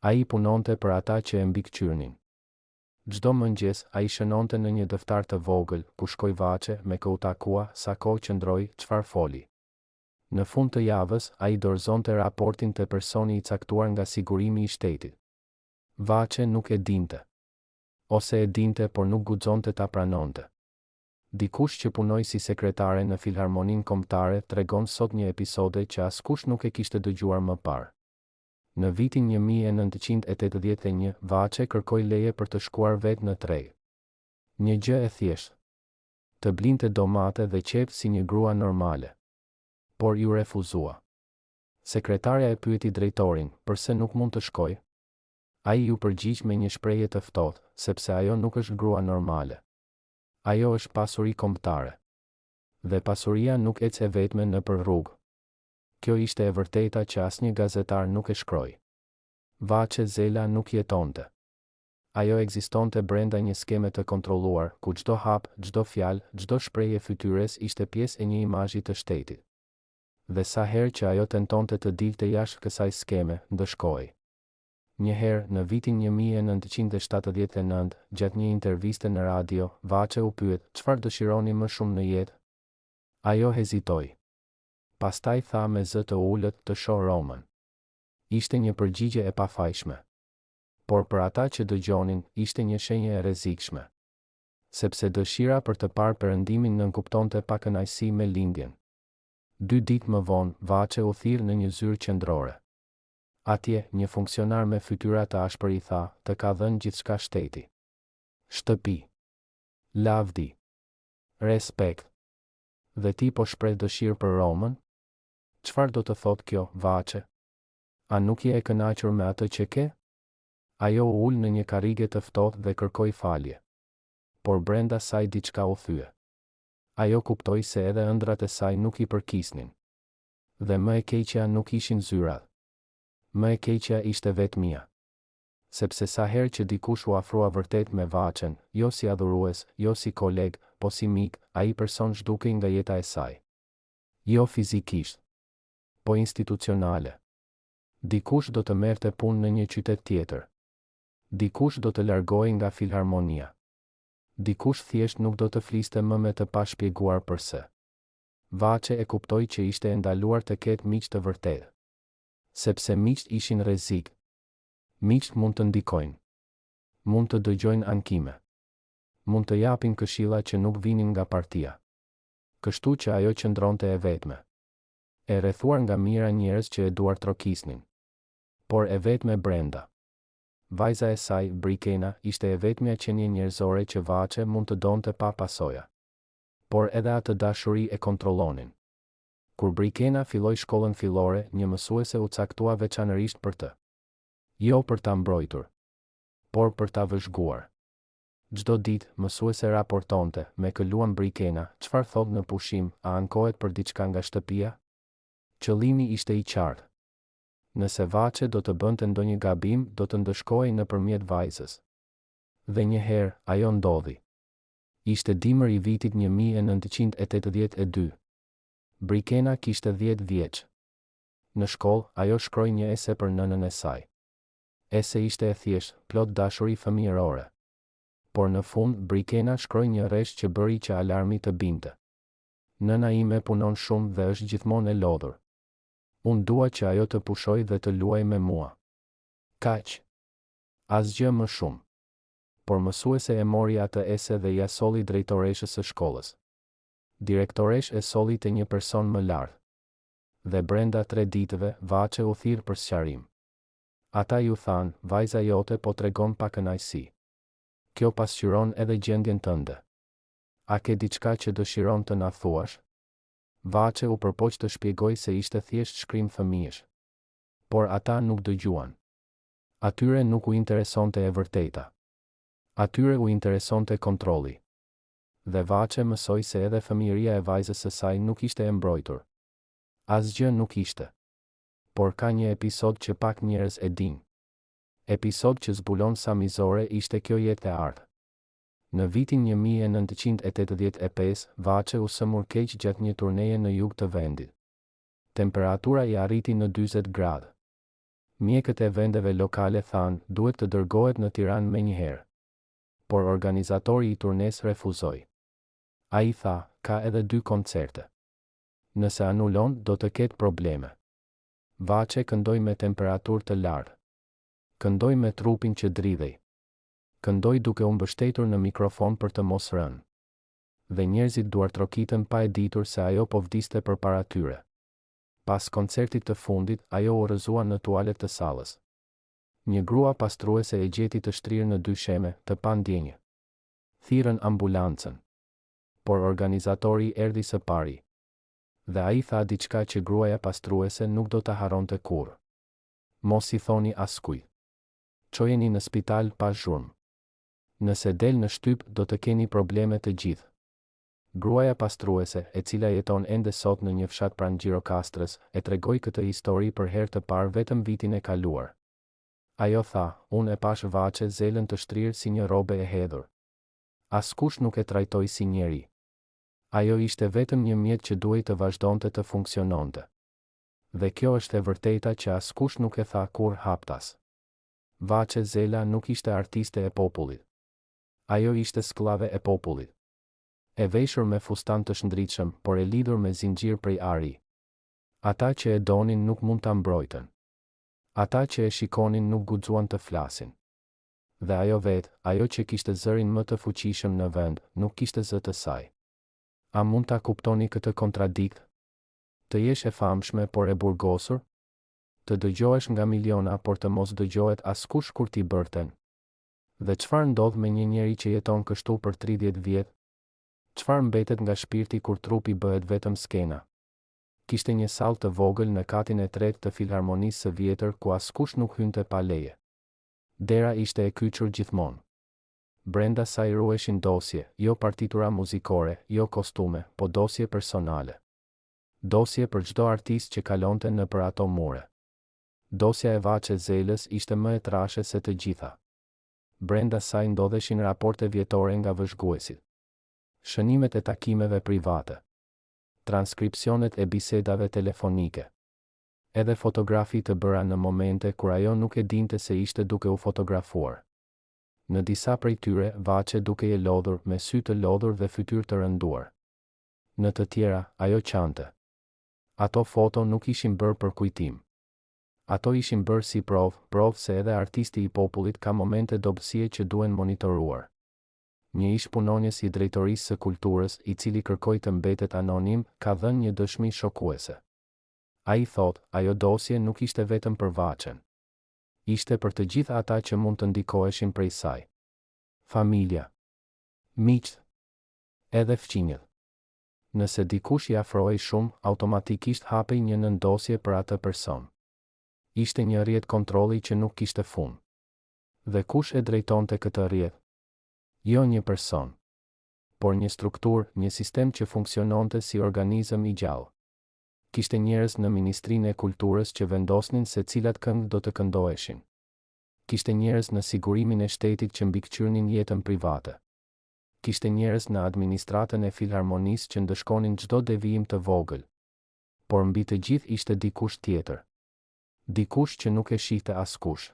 Ai punonte për ata që e mbikëqyrnin. Çdo mëngjes ai shënonte në një dëftar të vogël, ku shkoi Vaçe me kë u takua, sa kohë qëndroi, çfarë foli. Në fund të javës, ai dorëzonte raportin të personi i caktuar nga sigurimi i shtetit. Vaçe nuk e dinte. Ose e dinte por nuk guxonte ta pranonte. Dikush që punoi si sekretare në Filharmoninë Kombëtare tregon sot një episode që askush nuk e kishte dëgjuar më parë. Në vitin 1981, Vaçe kërkoi leje për të shkuar vetë në treg. Një gjë e thjeshtë. Të blinte domate dhe qepë si një grua normale. Por ju refuzua. Sekretarja e pyeti drejtorin, pse nuk mund të shkoj? Ai ju përgjigj me një shprehje të ftohtë, sepse ajo nuk është grua normale. Ajo është pasuri kombëtare. Dhe pasuria nuk ecë e vetme nëpër rrugë. Kjo ishte e vërteta që asnjë gazetar nuk e shkroi. Vaçe Zela nuk jetonte. Ajo ekzistonte brenda një skeme të kontrolluar, ku çdo hap, çdo fjalë, çdo shprehje fytyres ishte pjesë e një imazhi të shtetit. Dhe sa herë që ajo tentonte të dilte jashtë kësaj skeme, ndëshkohej. Një herë, në vitin 1979, gjatë një interviste në radio, Vaçe u pyet, çfarë dëshironi më shumë në jetë? Ajo hezitoi. Pastaj tha me zë të ulët, të shoh Romën. Ishte një përgjigje e pafajshme. Por për ata që dëgjonin, ishte një shenjë e rrezikshme. Sepse dëshira për të parë perëndimin nënkuptonte pa kënaqësi me lindjen. 2 ditë më vonë, Vaçe u thirr në një zyrë qendrore. Atje, një funksionar me fytyra të ashpër i tha, të ka dhënë gjithçka shteti. Shtëpi. Lavdi. Respekt. Dhe ti po shpreh dëshirë për Romën? Çfarë do të thotë kjo, Vaçe? A nuk je e kënaqur me atë që ke? Ajo u ul në një karrige të ftohtë dhe kërkoi falje. Por brenda saj diçka u thye. Ajo kuptoi se edhe ëndrat e saj nuk i përkisnin. Dhe më e keqja nuk ishin zyrat. Më e keqja ishte vetmia. Sepse sa herë që dikush u afrua vërtet me Vaçen, jo si adhurues, jo si koleg, po si mik, ai person zhdukej nga jeta e saj. Jo fizikisht, po institucionale. Dikush do të merrte punë në një qytet tjetër. Dikush do të largohej nga filharmonia. Dikush thjesht nuk do të fliste më me të pashpjeguar përse. Vaçe e kuptoi që ishte e ndaluar të ketë miq të vërtetë. Sepse miqt ishin rrezik. Miqt mund të ndikojnë. Mund të dëgjojnë ankime. Mund të japin këshilla që nuk vinin nga partia. Kështu që ajo qëndronte e vetme. E rrethuar nga mira njerëz që e duar trokisnin. Por e vetme brenda. Vajza e saj, Brikena, ishte e vetmja qenie njerëzore që Vaçe mund të donte pa pasoja. Por edhe atë dashuri e kontrollonin. Kur Brikena filloi shkollën fillore, një mësuese u caktua veçanërisht për të. Jo për ta mbrojtur, por për ta vëzhguar. Çdo ditë, mësuese raportonte, me këluan Brikena, çfarë thot në pushim, a ankohet për diçka nga shtëpia? Qëllimi ishte i qartë. Nëse Vaçe do të bënte ndonjë gabim, do të ndëshkohej nëpërmjet vajzës. Dhe një herë, ajo ndodhi. Ishte dimër i vitit 1982. Brikena kishte 10 vjeç. Në shkollë, ajo shkroi një ese për nënën e saj. Ese ishte e thjeshtë, plot dashuri fëmijërore. Por në fund, Brikena shkroi një rresht që bëri që alarmi të binte. Nëna ime punon shumë dhe është gjithmonë e lodhur. Unë dua që ajo të pushoj dhe të luaj me mua. Kaq. Asgjë më shumë. Por mësuese e mori atë ese dhe ja solli drejtoreshës së shkollës. Direktoresh e solli te një person më lart. Dhe brenda 3 ditëve, Vaçe u thirr për sqarim. Ata ju thanë, vajza jote po tregon pa kënaqësi. Kjo pasqyron edhe gjendjen tënde. A ke diçka që dëshiron të na thuash? Vaçe u përpoq të shpjegoj se ishte thjesht shkrim fëmijësh. Por ata nuk dëgjuan. Atyre nuk u interesonte e vërteta. Atyre u interesonte kontrolli. Dhe Vaçe mësoi se edhe fëmijëria e vajzës së saj nuk ishte e mbrojtur. Asgjë nuk ishte. Por ka një episod që pak njerëz e dinë. Episod që zbulon sa mizore ishte kjo jetë e ardhë. Në vitin 1985, Vaçe u sëmur keq gjatë një turneje në jug të vendit. Temperatura i arriti në 40 gradë. Mjekët e vendeve lokale thanë, duhet të dërgohet në Tiranë menjëherë. Por organizatori i turnes refuzoi. Ai tha, ka edhe 2 koncerte. Nëse anulon, do të ketë probleme. Vaçe këndoi me temperaturë të lartë. Këndoi me trupin që dridhej. Këndoi duke u mbështetur në mikrofon për të mos rënë. Dhe njerëzit duartrokitën pa e ditur se ajo po vdiste përpara tyre. Pas koncertit të fundit, ajo u rrëzua në tualet të sallës. Një grua pastruese e gjeti të shtrirë në dysheme, të pa ndjenjë. Thirrën ambulancën. Por organizatori erdhi së pari. Dhe ai tha diçka që gruaja pastruese nuk do ta harronte kurrë. Mos i thoni askujt. Çojeni në spital pa zhurmë. Nëse del në shtyp, do të keni probleme të gjithë. Gruaja pastruese, e cila jeton ende sot në një fshat pranë Gjirokastrës, e tregoi këtë histori për herë të parë vetëm vitin e kaluar. Ajo tha, unë e pash Vaçe zelën të shtrirë si një robe e hedhur. Askush nuk e trajtoi si njeri. Ajo ishte vetëm një mjet që duhej të vazhdonte të funksiononte. Dhe kjo është e vërteta që askush nuk e tha kur haptas. Vaçe Zela nuk ishte artiste e popullit. Ajo ishte skllave e popullit. E veshur me fustan të shndritshëm, por e lidhur me zinxhir prej ari. Ata që e donin nuk mund ta mbrojtën. Ata që e shikonin nuk guxuan të flasin. Dhe ajo vetë, ajo që kishte zërin më të fuqishëm në vend, nuk kishte zë të saj. A mund ta kuptoni këtë kontradikt? Të jesh e famshme por e burgosur? Të dëgjohesh nga miliona por të mos dëgjohet askush kur ti bërten? Dhe çfarë ndodh me një njeri që jeton kështu për 30 vjet? Çfarë mbetet nga shpirti kur trupi bëhet vetëm skena? Kishte një sallë të vogël në katin e tretë të filharmonisë së vjetër ku askush nuk hynte pa leje. Dera ishte e kyçur gjithmonë. Brenda saj ruheshin dosje, jo partitura muzikore, jo kostume, po dosje personale. Dosje për çdo artist që kalonte nëpër ato mure. Dosja e Vaçe Zelës ishte më e trashe se të gjitha. Brenda saj ndodheshin raporte vjetore nga vëzhguesit. Shënimet e takimeve private. Transkripsionet e bisedave telefonike. Edhe fotografi të bëra në momente kur ajo nuk e dinte se ishte duke u fotografuar. Në disa prej tyre, Vaçe duke e lodhur, me sy të lodhur dhe fytyrë të rënduar. Në të tjera, ajo qante. Ato foto nuk ishin bërë për kujtim. Ato ishin bërë si provë se edhe artisti i popullit ka momente dobësie që duhen monitoruar. Një ish punonjës i drejtorisë së kulturës, i cili kërkoi të mbetet anonim, ka dhënë një dëshmi shokuese. Ai thot, ajo dosje nuk ishte vetëm për Vaçen. Ishte për të gjithë ata që mund të ndikoheshin prej saj. Familja, miqt, edhe fqinjët. Nëse dikush i afrohej shumë, automatikisht hapej një nëndosje për atë person. Ishte një rrjet kontrolli që nuk kishte fund. Dhe kush e drejtonte këtë rrjet? Jo një person, por një strukturë, një sistem që funksiononte si organizëm i gjallë. Kishte njerëz në Ministrinë e Kulturës që vendosnin se cilat këngë do të këndoheshin. Kishte njerëz në sigurimin e shtetit që mbikëqyrnin jetën private. Kishte njerëz në administratën e filharmonisë që ndëshkonin çdo devijim të vogël. Por mbi të gjithë ishte dikush tjetër. Dikush që nuk e shihte askush.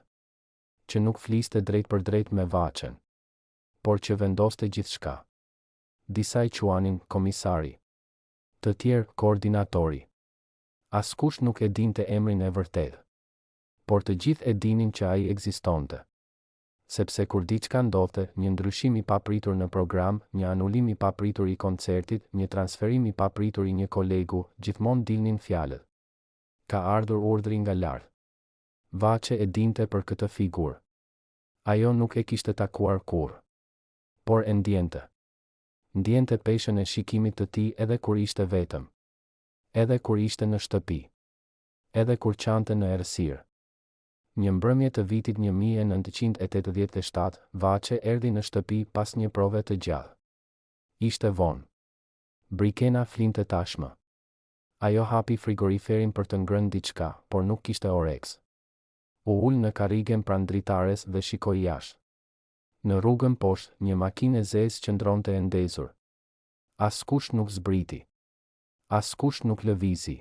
Që nuk fliste drejt për drejt me Vaçen. Por që vendoste gjithçka. Disa i quanin komisari. Të tjerë koordinatori. Askush nuk e dinte emrin e vërtetë. Por të gjithë e dinin që ai ekzistonte. Sepse kur diçka ndodhte, një ndryshim i papritur në program, një anulim i papritur i koncertit, një transferim i papritur i një kolegu, gjithmonë dilnin fjalët. Ka ardhur urdhri nga lart. Vaçe e dinte për këtë figurë. Ajo nuk e kishte takuar kurrë. Por e ndjente. Ndjente peshën e shikimit të tij edhe kur ishte vetëm. Edhe kur ishte në shtëpi. Edhe kur qante në errësirë. Një mbrëmje të vitit 1987, Vaçe erdhi në shtëpi pas një prove të gjatë. Ishte vonë. Brikena flinte tashmë. Ajo hapi frigoriferin për të ngrënë diçka, por nuk kishte oreks. U ul në karrigen pranë dritares dhe shikoi jashtë. Në rrugën poshtë, një makinë e zezë qëndronte e ndezur. Askush nuk zbriti. Askush nuk lëvizi.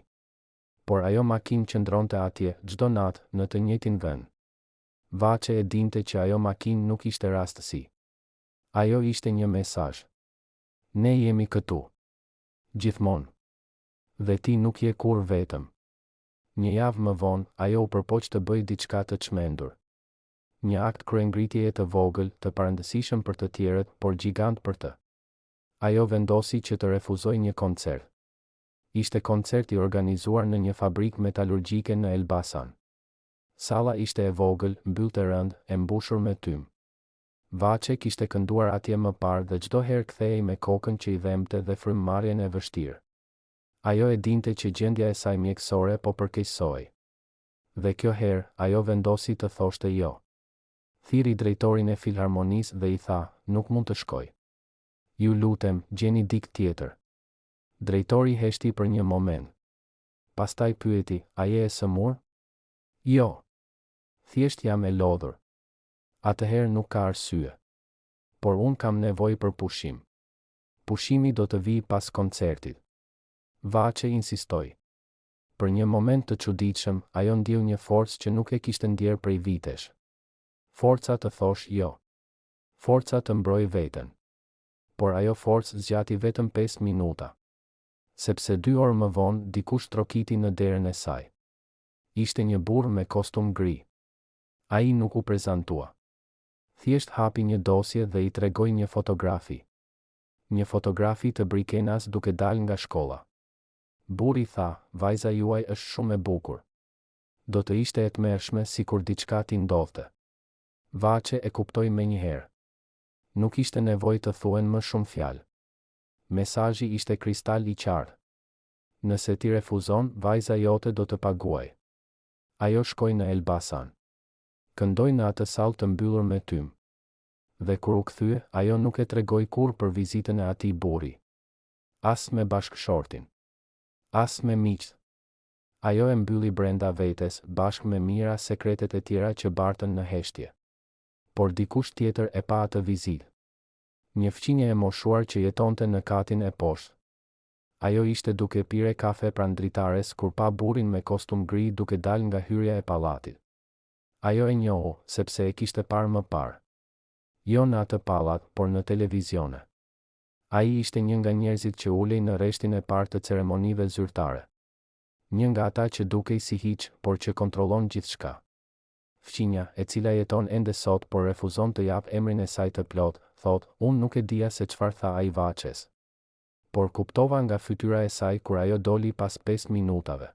Por ajo makinë qëndronte atje, çdo natë, në të njëjtin vend. Vaçe e dinte që ajo makinë nuk ishte rastësi. Ajo ishte një mesazh. Ne jemi këtu. Gjithmonë. Dhe ti nuk je kur vetëm. Një javë më vonë, ajo u përpoq të bëjë diçka të çmendur. Një akt kryengritjeje të vogël, të parëndësishëm për të tjerët, por gjigant për të. Ajo vendosi që të refuzoj një koncert. Ishte koncert i organizuar në një fabrikë metalurgjike në Elbasan. Salla ishte e vogël, mbyllte rënd, e mbushur me tym. Vaçe kishte kënduar atje më parë dhe çdo herë kthehej me kokën që i dhemte dhe frymëmarrjen e vështirë. Ajo e dinte që gjendja e saj mjekësore po përkeqësohej. Dhe kjo herë, ajo vendosi të thoshte jo. Thiri drejtorin e filharmonisë dhe i tha, nuk mund të shkoj. Ju lutem, gjeni dikë tjetër. Drejtori heshti për një moment. Pastaj pyeti, a je e sëmur? Jo. Thjesht jam e lodhur. Atëherë nuk ka arsye. Por unë kam nevojë për pushim. Pushimi do të vijë pas koncertit. Vaçe insistoi. Për një moment të çuditshëm, ajo ndjeu një forcë që nuk e kishte ndjer prej vitesh. Forca të thosh jo. Forca të mbroj veten. Por ajo forcë zgjati vetëm 5 minuta. Sepse 2 orë më vonë, dikush trokiti në derën e saj. Ishte një burr me kostum gri. Ai nuk u prezantua. Thjesht hapi një dosje dhe i tregoi një fotografi. Një fotografi të Brikenas duke dalë nga shkolla. Burri tha, vajza juaj është shumë e bukur. Do të ishte e tmerrshme sikur diçka t'i ndodhte. Vaçe e kuptoi menjëherë. Nuk ishte nevojë të thuhen më shumë fjalë. Mesazhi ishte kristal i qartë. Nëse ti refuzon, vajza jote do të paguaj. Ajo shkoi në Elbasan. Këndoi në atë sallë të mbyllur me tym. Dhe kur u kthye, ajo nuk e tregoi kurrë për vizitën e atij burri. As me bashkëshortin. As me miqt. Ajo e mbylli brenda vetes, bashkë me mijëra sekretet e tjera që bartën në heshtje. Por dikush tjetër e pa atë vizitë. Një fqinje e moshuar që jetonte në katin e poshtë. Ajo ishte duke pire kafe pranë dritares kur pa burrin me kostum gri duke dalë nga hyrja e pallatit. Ajo e njohu, sepse e kishte parë më parë. Jo në atë pallat, por në televizione. Ai ishte një nga njerëzit që ulej në rreshtin e parë të ceremonive zyrtare. Një nga ata që dukej si hiç, por që kontrollon gjithçka. Fqinja, e cila jeton ende sot por refuzon të jap emrin e saj të plot, thot, unë nuk e dija se çfarë tha ai Vaçes. Por kuptova nga fytyra e saj kur ajo doli pas 5 minutave.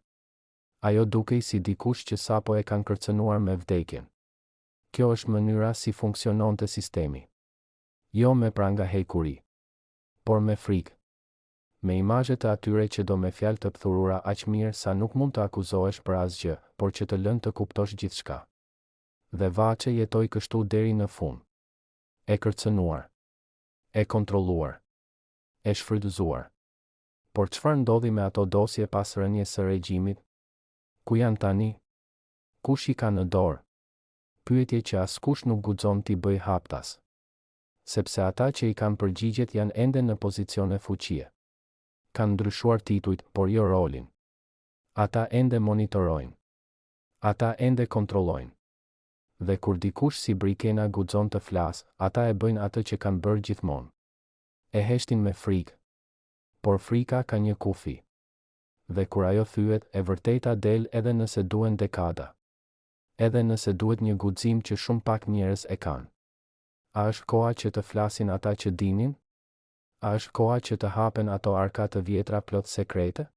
Ajo dukej si dikush që sapo e kanë kërcënuar me vdekjen. Kjo është mënyra si funksiononte sistemi. Jo me prangahekuri, por me frikë. Me imazhe të atyre që do me fjalë të pthurura aq mirë sa nuk mund të akuzohesh për asgjë, por që të lënë të kuptosh gjithçka. Dhe Vaçe jetoi kështu deri në fund. E kërcënuar, e kontrolluar, e shfrytëzuar. Por çfarë ndodhi me ato dosje pas rënies së regjimit? Ku janë tani? Kush i ka në dorë? Pyetje që askush nuk guxon t'i bëj haptas. Sepse ata që i kanë përgjigjet janë ende në pozicione fuqie. Kanë ndryshuar titujt, por jo rolin. Ata ende monitorojnë. Ata ende kontrollojnë. Dhe kur dikush si Brikena guxon të flas, ata e bëjnë atë që kanë bërë gjithmonë. E heshtin me frikë. Por frika ka një kufi. Dhe kur ajo thyet, e vërteta del edhe nëse duhen dekada. Edhe nëse duhet një guxim që shumë pak njerëz e kanë. A është koha që të flasin ata që dinin? A është koha që të hapen ato arka të vjetra plot sekrete?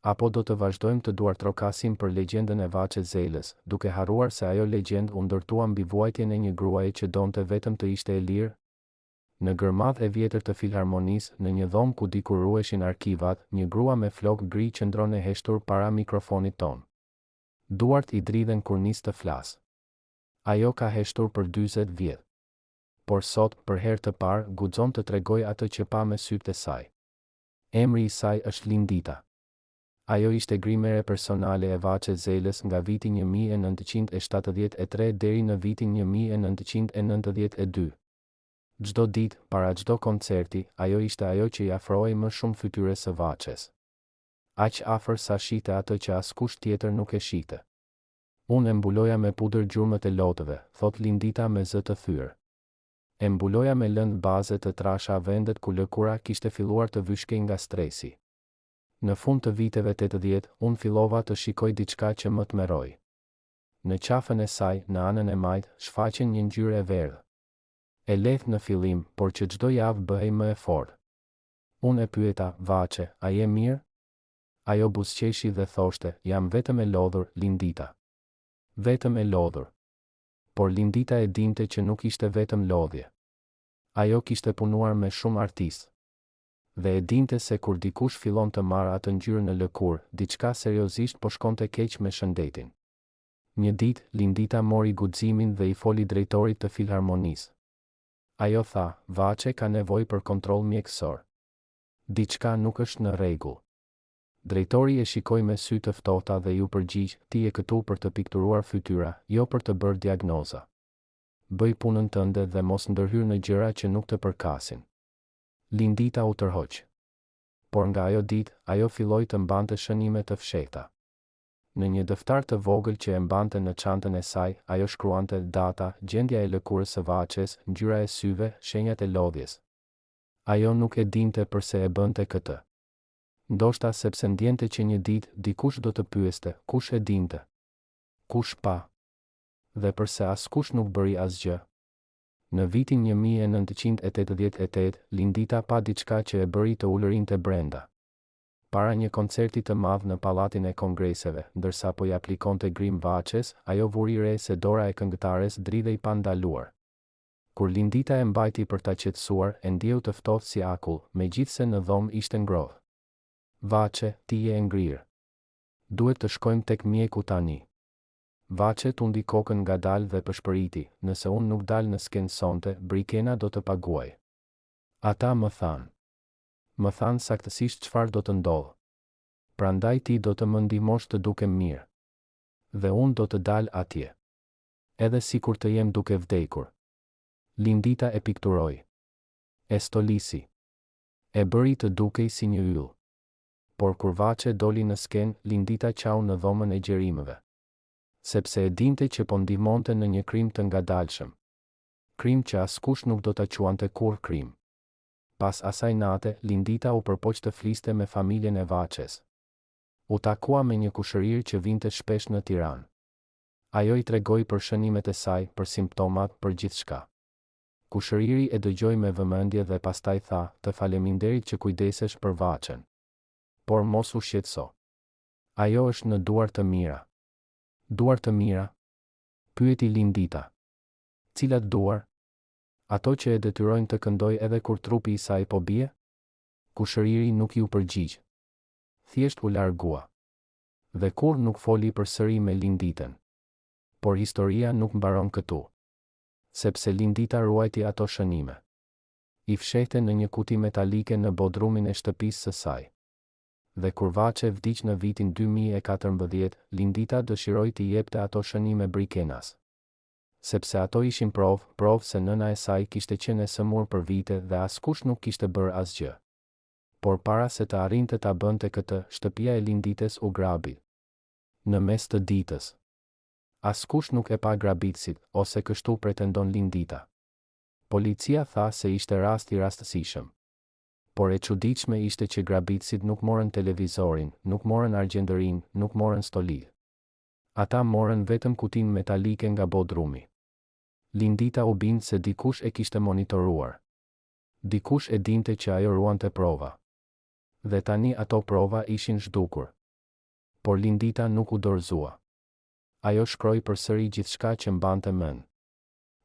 Apo do të vazhdojmë të duartrokasim për legjendën e Vaçes Zelës, duke harruar se ajo legjendë u ndërtua mbi vuajtjen e një gruaje që donte vetëm të ishte e lirë? Në gërmadh e vjetër të Filharmonisë, në një dhomë ku diku ruheshin arkivat, një grua me flok gri qëndron e heshtur para mikrofonit ton. Duart i dridhen kur nis të flas. Ajo ka heshtur për 40 vjet. Por sot, për herë të parë, guxon të tregoj atë që pa me sytë e saj. Emri i saj është Lindita. Ajo ishte grimere personale e Vaçes Zelës nga viti 1973 deri në vitin 1992. Çdo ditë, para çdo koncerti, ajo ishte ajo që i afrohej më shumë fytyrës së Vaçes. Aq afër sa shite atë që askush tjetër nuk e shite. Unë e mbuloja me pudër gjurmët e lotëve, thot Lindita me zë të thyrë. E mbuloja me lëndë baze të trasha vendet ku lëkura kishte filluar të vyshkej nga stresi. Në fund të viteve 80, unë fillova të shikoj diçka që më tmerroi. Në qafën e saj, në anën e majt, shfaqen një ngjyrë e verdhë. E lehtë në fillim, por që çdo javë bëhej më e fortë. Unë e pyeta, Vaçe, a je mirë? Ajo buzëqeshi dhe thoshte, jam vetëm e lodhur, Lindita. Vetëm e lodhur. Por Lindita e dinte që nuk ishte vetëm lodhje. Ajo kishte punuar me shumë artistë. Dhe e dinte se kur dikush fillon të marrë atë ngjyrë në lëkurë, diçka seriozisht po shkonte keq me shëndetin. Një ditë, Lindita mori guximin dhe i foli drejtorit të Filharmonisë. Ajo tha, Vaçe ka nevojë për kontroll mjekësor. Diçka nuk është në rregull. Drejtori e shikoi me sy të ftohta dhe ju përgjigj, ti je këtu për të pikturuar fytyra, jo për të bërë diagnoza. Bëj punën tënde dhe mos ndërhyr në gjëra që nuk të përkasin. Lindita u tërhoq. Por nga ajo ditë, ajo filloi të mbante shënime të fshehta. Në një dëftar të vogël që e mbante në çantën e saj, ajo shkruante data, gjendja e lëkurës së Vaçes, ngjyra e syve, shenjat e lodhjes. Ajo nuk e dinte pse e bënte këtë. Ndoshta sepse ndjente që një ditë dikush do të pyeste, kush e dinte? Kush pa? Dhe pse askush nuk bëri asgjë? Në vitin 1988, Lindita pa diçka që e bëri të ulërinte brenda. Para një koncerti të madh në Pallatin e Kongreseve, ndërsa po i aplikonte grim Vaçes, ajo vuri re se dora e këngëtares dridhej pa ndaluar. Kur Lindita e mbajti për ta qetësuar, e ndjeu të ftohtë si akull, megjithse në dhomë ishte ngrohtë. Vaçe, ti je e ngrirë. Duhet të shkojmë tek mjeku tani. Vaçe tundi kokën ngadalë dhe pëshpëriti, nëse unë nuk dal në skenë sonte, Brikena do të paguaj. Ata më thanë. Më thanë saktësisht çfarë do të ndodhë. Prandaj ti do të më ndihmosh të dukem mirë. Dhe unë do të dal atje. Edhe sikur të jem duke vdekur. Lindita e pikturoi. E stolisi. E bëri të dukej si një yll. Por kur Vaçe doli në skenë, Lindita qau në dhomën e gjerimëve. Sepse e dinte që po ndihmonte në një krim të ngadalshëm. Krim që askush nuk do ta quante kurrë krim. Pas asaj nate, Lindita u përpoq të fliste me familjen e Vaçes. U takua me një kushërir që vinte shpesh në Tiranë. Ajo i tregoi për shënimet e saj, për simptomat, për gjithçka. Kushëriri e dëgjoi me vëmendje dhe pastaj tha, të faleminderit që kujdesesh për Vaçen. Por mos u shqetëso. Ajo është në duar të mira. Duar të mira? Pyeti Lindita. Cilat duar? Ato që e detyrojnë të këndoj edhe kur trupi i saj po bie? Kushëriri nuk ju përgjigj. Thjesht u largua. Dhe kur nuk foli përsëri me Linditën. Por historia nuk mbaron këtu. Sepse Lindita ruajti ato shënime. I fshehte në një kuti metalike në bodrumin e shtëpisë së saj. Dhe kur Vaçe vdiq në vitin 2014, Lindita dëshiroi t'i jepte ato shënime Brikenas. Sepse ato ishin provë se nëna e saj kishte qenë e sëmur për vite dhe askush nuk kishte bërë asgjë. Por para se të arrinte ta bënte këtë, shtëpia e Lindites u grabi. Në mes të ditës. Askush nuk e pa grabitësit, ose kështu pretendon Lindita. Policia tha se ishte rast i rastësishëm. Por e çuditshme ishte që grabitësit nuk morën televizorin, nuk morën argjendërin, nuk morën stolidh. Ata morën vetëm kutinë metalike nga bodrumi. Lindita u bindë se dikush e kishte monitoruar. Dikush e dinte që ajo ruante prova. Dhe tani ato prova ishin zhdukur. Por Lindita nuk u dorëzua. Ajo shkroi përsëri gjithçka që mbante mend.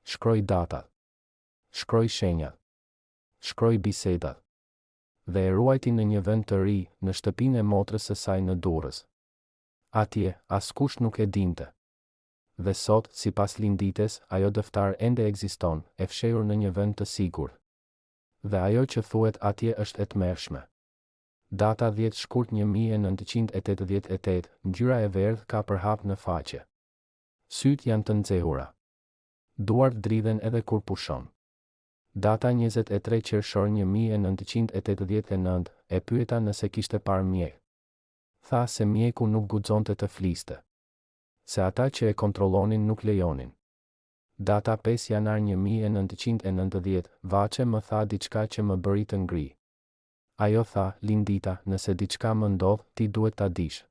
Shkroi datat. Shkroi shenjat. Shkroi bisedat. Dhe e ruajti në një vend të ri, në shtëpinë e motrës së saj në Durrës. Atje, askush nuk e dinte. Dhe sot, sipas Lindites, ajo dëftar ende ekziston, e fshehur në një vend të sigurt. Dhe ajo që thuhet atje është e tmerrshme. Data 10 shkurt 1988, ngjyra e verdhë ka përhap në faqe. Syt janë të nxehura. Duart dridhen edhe kur pushon. Data 23 qershor 1989, e pyeta nëse kishte parë mjek. Tha se mjeku nuk guxonte të fliste. Se ata që e kontrollonin nuk lejonin. Data 5 janar 1990, Vaçe më tha diçka që më bëri të ngri. Ajo tha, Lindita, nëse diçka më ndodh, ti duhet ta dish.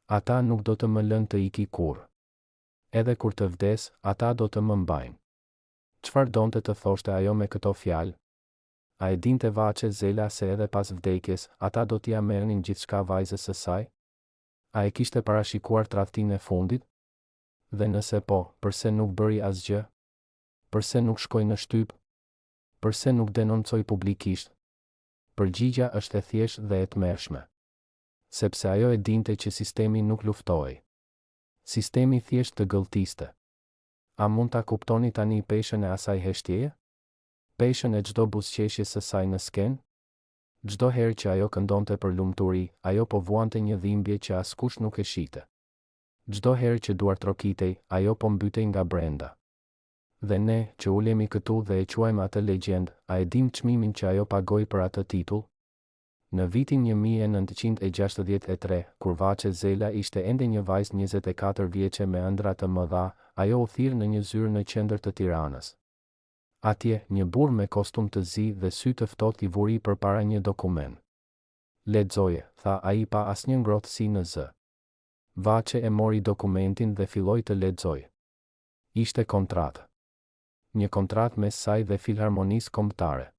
Ata nuk do të më lënë të iki kurrë. Edhe kur të vdes, ata do të më mbajnë. Çfarë donte të thoshte ajo me këto fjalë? A e dinte Vaçe Zela se edhe pas vdekjes, ata do t'ia merrnin gjithçka vajzës së saj? A e kishte parashikuar tradhtinë e fundit? Dhe nëse po, përse nuk bëri asgjë? Përse nuk shkoi në shtyp? Përse nuk denoncoi publikisht? Përgjigja është e thjeshtë dhe e tmerrshme. Sepse ajo e dinte që sistemi nuk luftohej. Sistemi thjesht të gëlltiste. A mund ta kuptoni tani peshën e asaj heshtjeje? Peshën e çdo buzëqeshjes së saj në skenë? Çdo herë që ajo këndonte për lumturi, ajo po vuante një dhimbje që askush nuk e shite. Çdo herë që duart trokitej, ajo po mbytej nga brenda. Dhe ne, që ulemi këtu dhe e quajmë atë legjend, a e dim çmimin që ajo pagoi për atë titull? Në vitin 1963, kur Vaçe Zela ishte ende një vajzë 24 vjeçe me ëndra të mëdha, ajo u thirr në një zyrë në qendër të Tiranës. Atje, një burr me kostum të zi dhe sy të ftohtë i vuri përpara një dokument. Lexoje, tha ai pa asnjë ngrohtësi në zë. Vaçe e mori dokumentin dhe filloi të lexojë. Ishte kontratë. Një kontratë mes saj dhe Filharmonisë Kombëtare.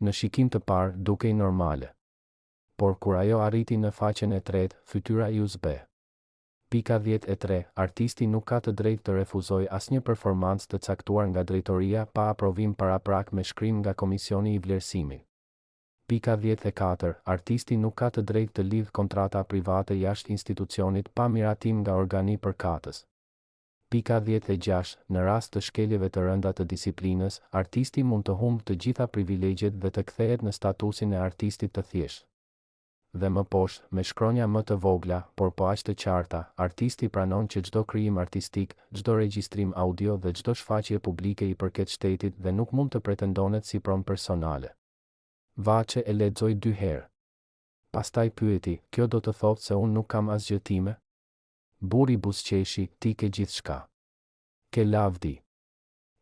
Në shikim të parë, dukej normale. Por kur ajo arriti në faqen e tretë, fytyra i u zbe. Pika 13. Artisti nuk ka të drejtë të refuzoj asnjë performancë të caktuar nga drejtoria pa aprovim paraprak me shkrim nga Komisioni i Vlerësimit. Pika 14. Artisti nuk ka të drejtë të lidh kontrata private jashtë institucionit pa miratim nga organi përkatës. Pika 16. Në rast të shkeljeve të rënda të disiplinës, artisti mund të humbë të gjitha privilegjet dhe të kthehet në statusin e artistit të thjeshtë. Dhe më poshtë, me shkronja më të vogla, por po aq të qarta, artisti pranon që çdo krijim artistik, çdo regjistrim audio dhe çdo shfaqje publike i përket shtetit dhe nuk mund të pretendonet si pronë personale. Vaçe e lexoi 2 herë. Pastaj pyeti, kjo do të thotë se unë nuk kam asgjë time? Buri buzëqeshi, ti ke gjithçka. Ke lavdi.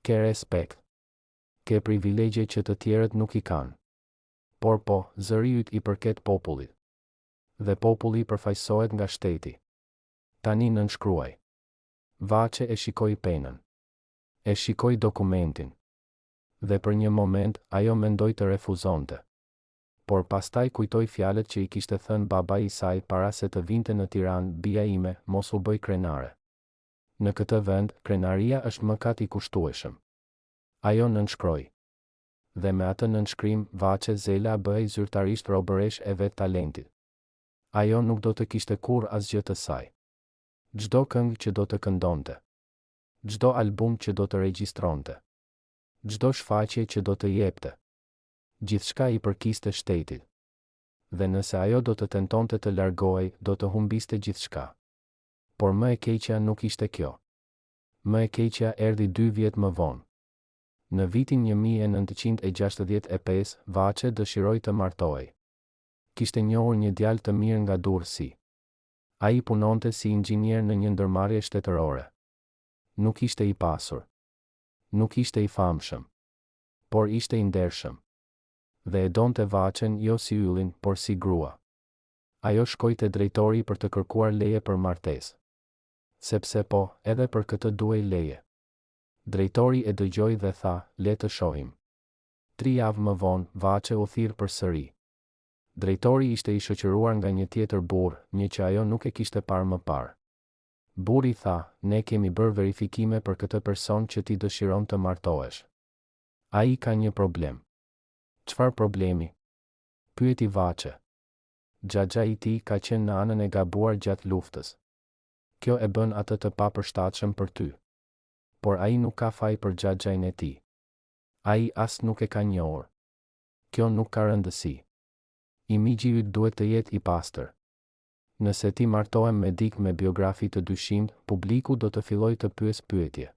Ke respekt. Ke privilegje që të tjerët nuk i kanë. Por po, zëri yt i përket popullit. Dhe populli përfaqësohet nga shteti. Tani nënshkruaj. Vaçe e shikoi penën. E shikoi dokumentin. Dhe për një moment, ajo mendoi të refuzonte. Por pastaj kujtoi fjalët që i kishte thënë babai i saj para se të vinte në Tiranë, bija ime, mos u bëj krenare. Në këtë vend, krenaria është mëkat i kushtueshëm. Ajo nënshkroi. Dhe me atë nënshkrim, Vaçe Zela bëhej zyrtarisht robëresh e vet talentit. Ajo nuk do të kishte kurrë asgjë të saj. Çdo këngë që do të këndonte. Çdo album që do të regjistronte. Çdo shfaqje që do të jepte. Gjithçka i përkiste shtetit. Dhe nëse ajo do të tentonte të largohej, do të humbiste gjithçka. Por më e keqja nuk ishte kjo. Më e keqja erdhi 2 vjet më vonë. Në vitin 1965, Vaçe dëshiroi të martohej. Kishte njohur një djalë të mirë nga Durrësi. Ai punonte si inxhinier në një ndërmarrje shtetërore. Nuk ishte i pasur. Nuk ishte i famshëm. Por ishte i ndershëm. Dhe e donte Vaçen jo si yllin, por si grua. Ajo shkoi te drejtori për të kërkuar leje për martesë. Sepse po, edhe për këtë duhej leje. Drejtori e dëgjoi dhe tha, le të shohim. 3 javë më vonë, Vaçe u thirr përsëri. Drejtori ishte i shoqëruar nga një tjetër burr, një që ajo nuk e kishte parë më parë. Burri tha, ne kemi bërë verifikime për këtë person që ti dëshiron të martohesh. Ai ka një problem. Çfarë problemi? Pyeti Vaçe. Xhaxha i tij ka qenë në anën e gabuar gjatë luftës. Kjo e bën atë të papërshtatshëm për ty. Por ai nuk ka faj për xhaxhain e tij. Ai as nuk e ka njohur. Kjo nuk ka rëndësi. Imigji yt duhet të jetë i pastër. Nëse ti martohem me dik me biografi të dyshimt, publiku do të filloj të pyes pyetje.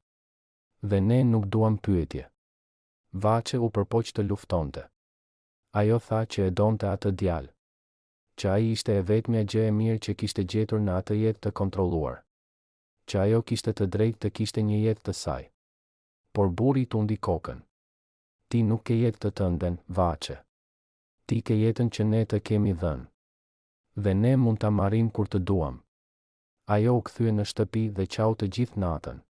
Dhe ne nuk duam pyetje. Vaçe u përpoq të luftonte. Ajo tha që e donte atë djalë. Që ai ishte e vetmja gjë e mirë që kishte gjetur në atë jetë të kontrolluar. Që ajo kishte të drejtë të kishte një jetë të saj. Por burri tundi kokën. Ti nuk ke jetë të tënden, Vaçe. Ti ke jetën që ne të kemi dhënë. Dhe ne mund ta marrim kur të duam. Ajo u kthye në shtëpi dhe qau të gjithë natën.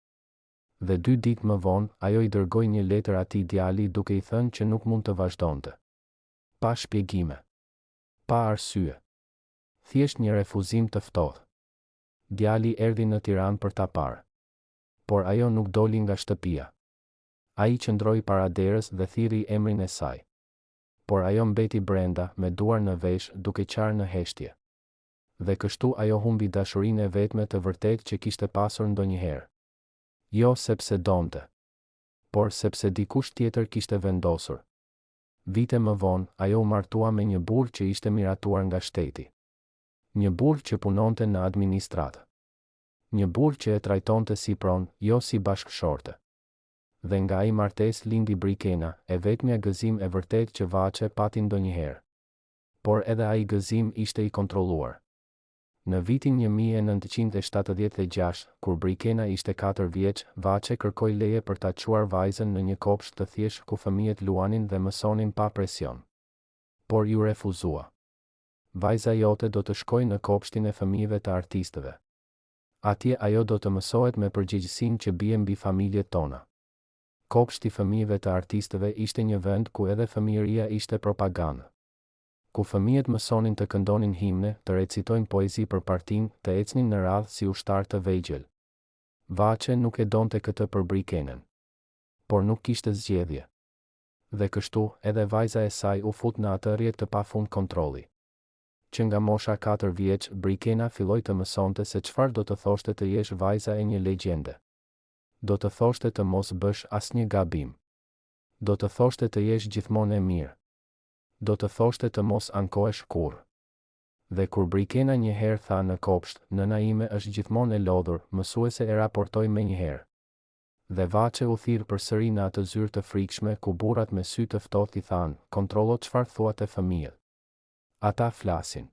Dhe 2 ditë më vonë, ajo i dërgoi një letër atij djali duke i thënë që nuk mund të vazhdonte. Pa shpjegime. Pa arsye. Thjesht një refuzim të ftohtë. Djali erdhi në Tiranë për ta parë. Por ajo nuk doli nga shtëpia. Ai qëndroi para derës dhe thirri emrin e saj. Por ajo mbeti brenda, me duar në vesh, duke qarë në heshtje. Dhe kështu ajo humbi dashurinë e vetme të vërtetë që kishte pasur ndonjëherë. Jo sepse donte, por sepse dikush tjetër kishte vendosur. Vite më vonë, ajo u martua me një burr që ishte miratuar nga shteti. Një burr që punonte në administratë. Një burr që e trajtonte si pronë, jo si bashkëshorte. Dhe nga ai martesë lindi Brikena, e vetmja gëzim e vërtet që Vaçe pati ndonjëherë. Por edhe ai gëzim ishte i kontrolluar. Në vitin 1976, kur Brikena ishte 4 vjeç, Vaçe kërkoi leje për ta çuar vajzën në një kopsht të thjeshtë ku fëmijët luanin dhe mësonin pa presion. Por ju refuzua. Vajza jote do të shkojë në kopshtin e fëmijëve të artistëve. Atje ajo do të mësohet me përgjegjësinë që bie mbi familjet tona. Kopshti fëmijëve të artistëve ishte një vend ku edhe fëmijëria ishte propagandë. ku fëmijët mësonin të këndonin himne, të recitojnë poezi për partinë, të ecnin në radhë si ushtar të vegjël. Vaçe nuk e donte këtë për Brikenën, por nuk kishte zgjedhje. Dhe kështu, edhe vajza e saj u fut në atë rrjet të pafund kontrolli. Që nga mosha 4 vjeç, Brikena filloi të mësonte se çfarë do të thoshte të jesh vajza e një legjende. Do të thoshte të mos bësh asnjë gabim. Do të thoshte të jesh gjithmonë e mirë. Do të thoshte të mos ankohesh kurrë. Dhe kur Brikena një herë tha në kopsht, nëna ime është gjithmonë e lodhur, mësuese e raportoi menjëherë. Dhe Vaçe u thirr përsëri në atë zyrë të frikshme ku burrat me sy të ftohtë i thanë, kontrollo çfarë thuat e fëmijët. Ata flasin.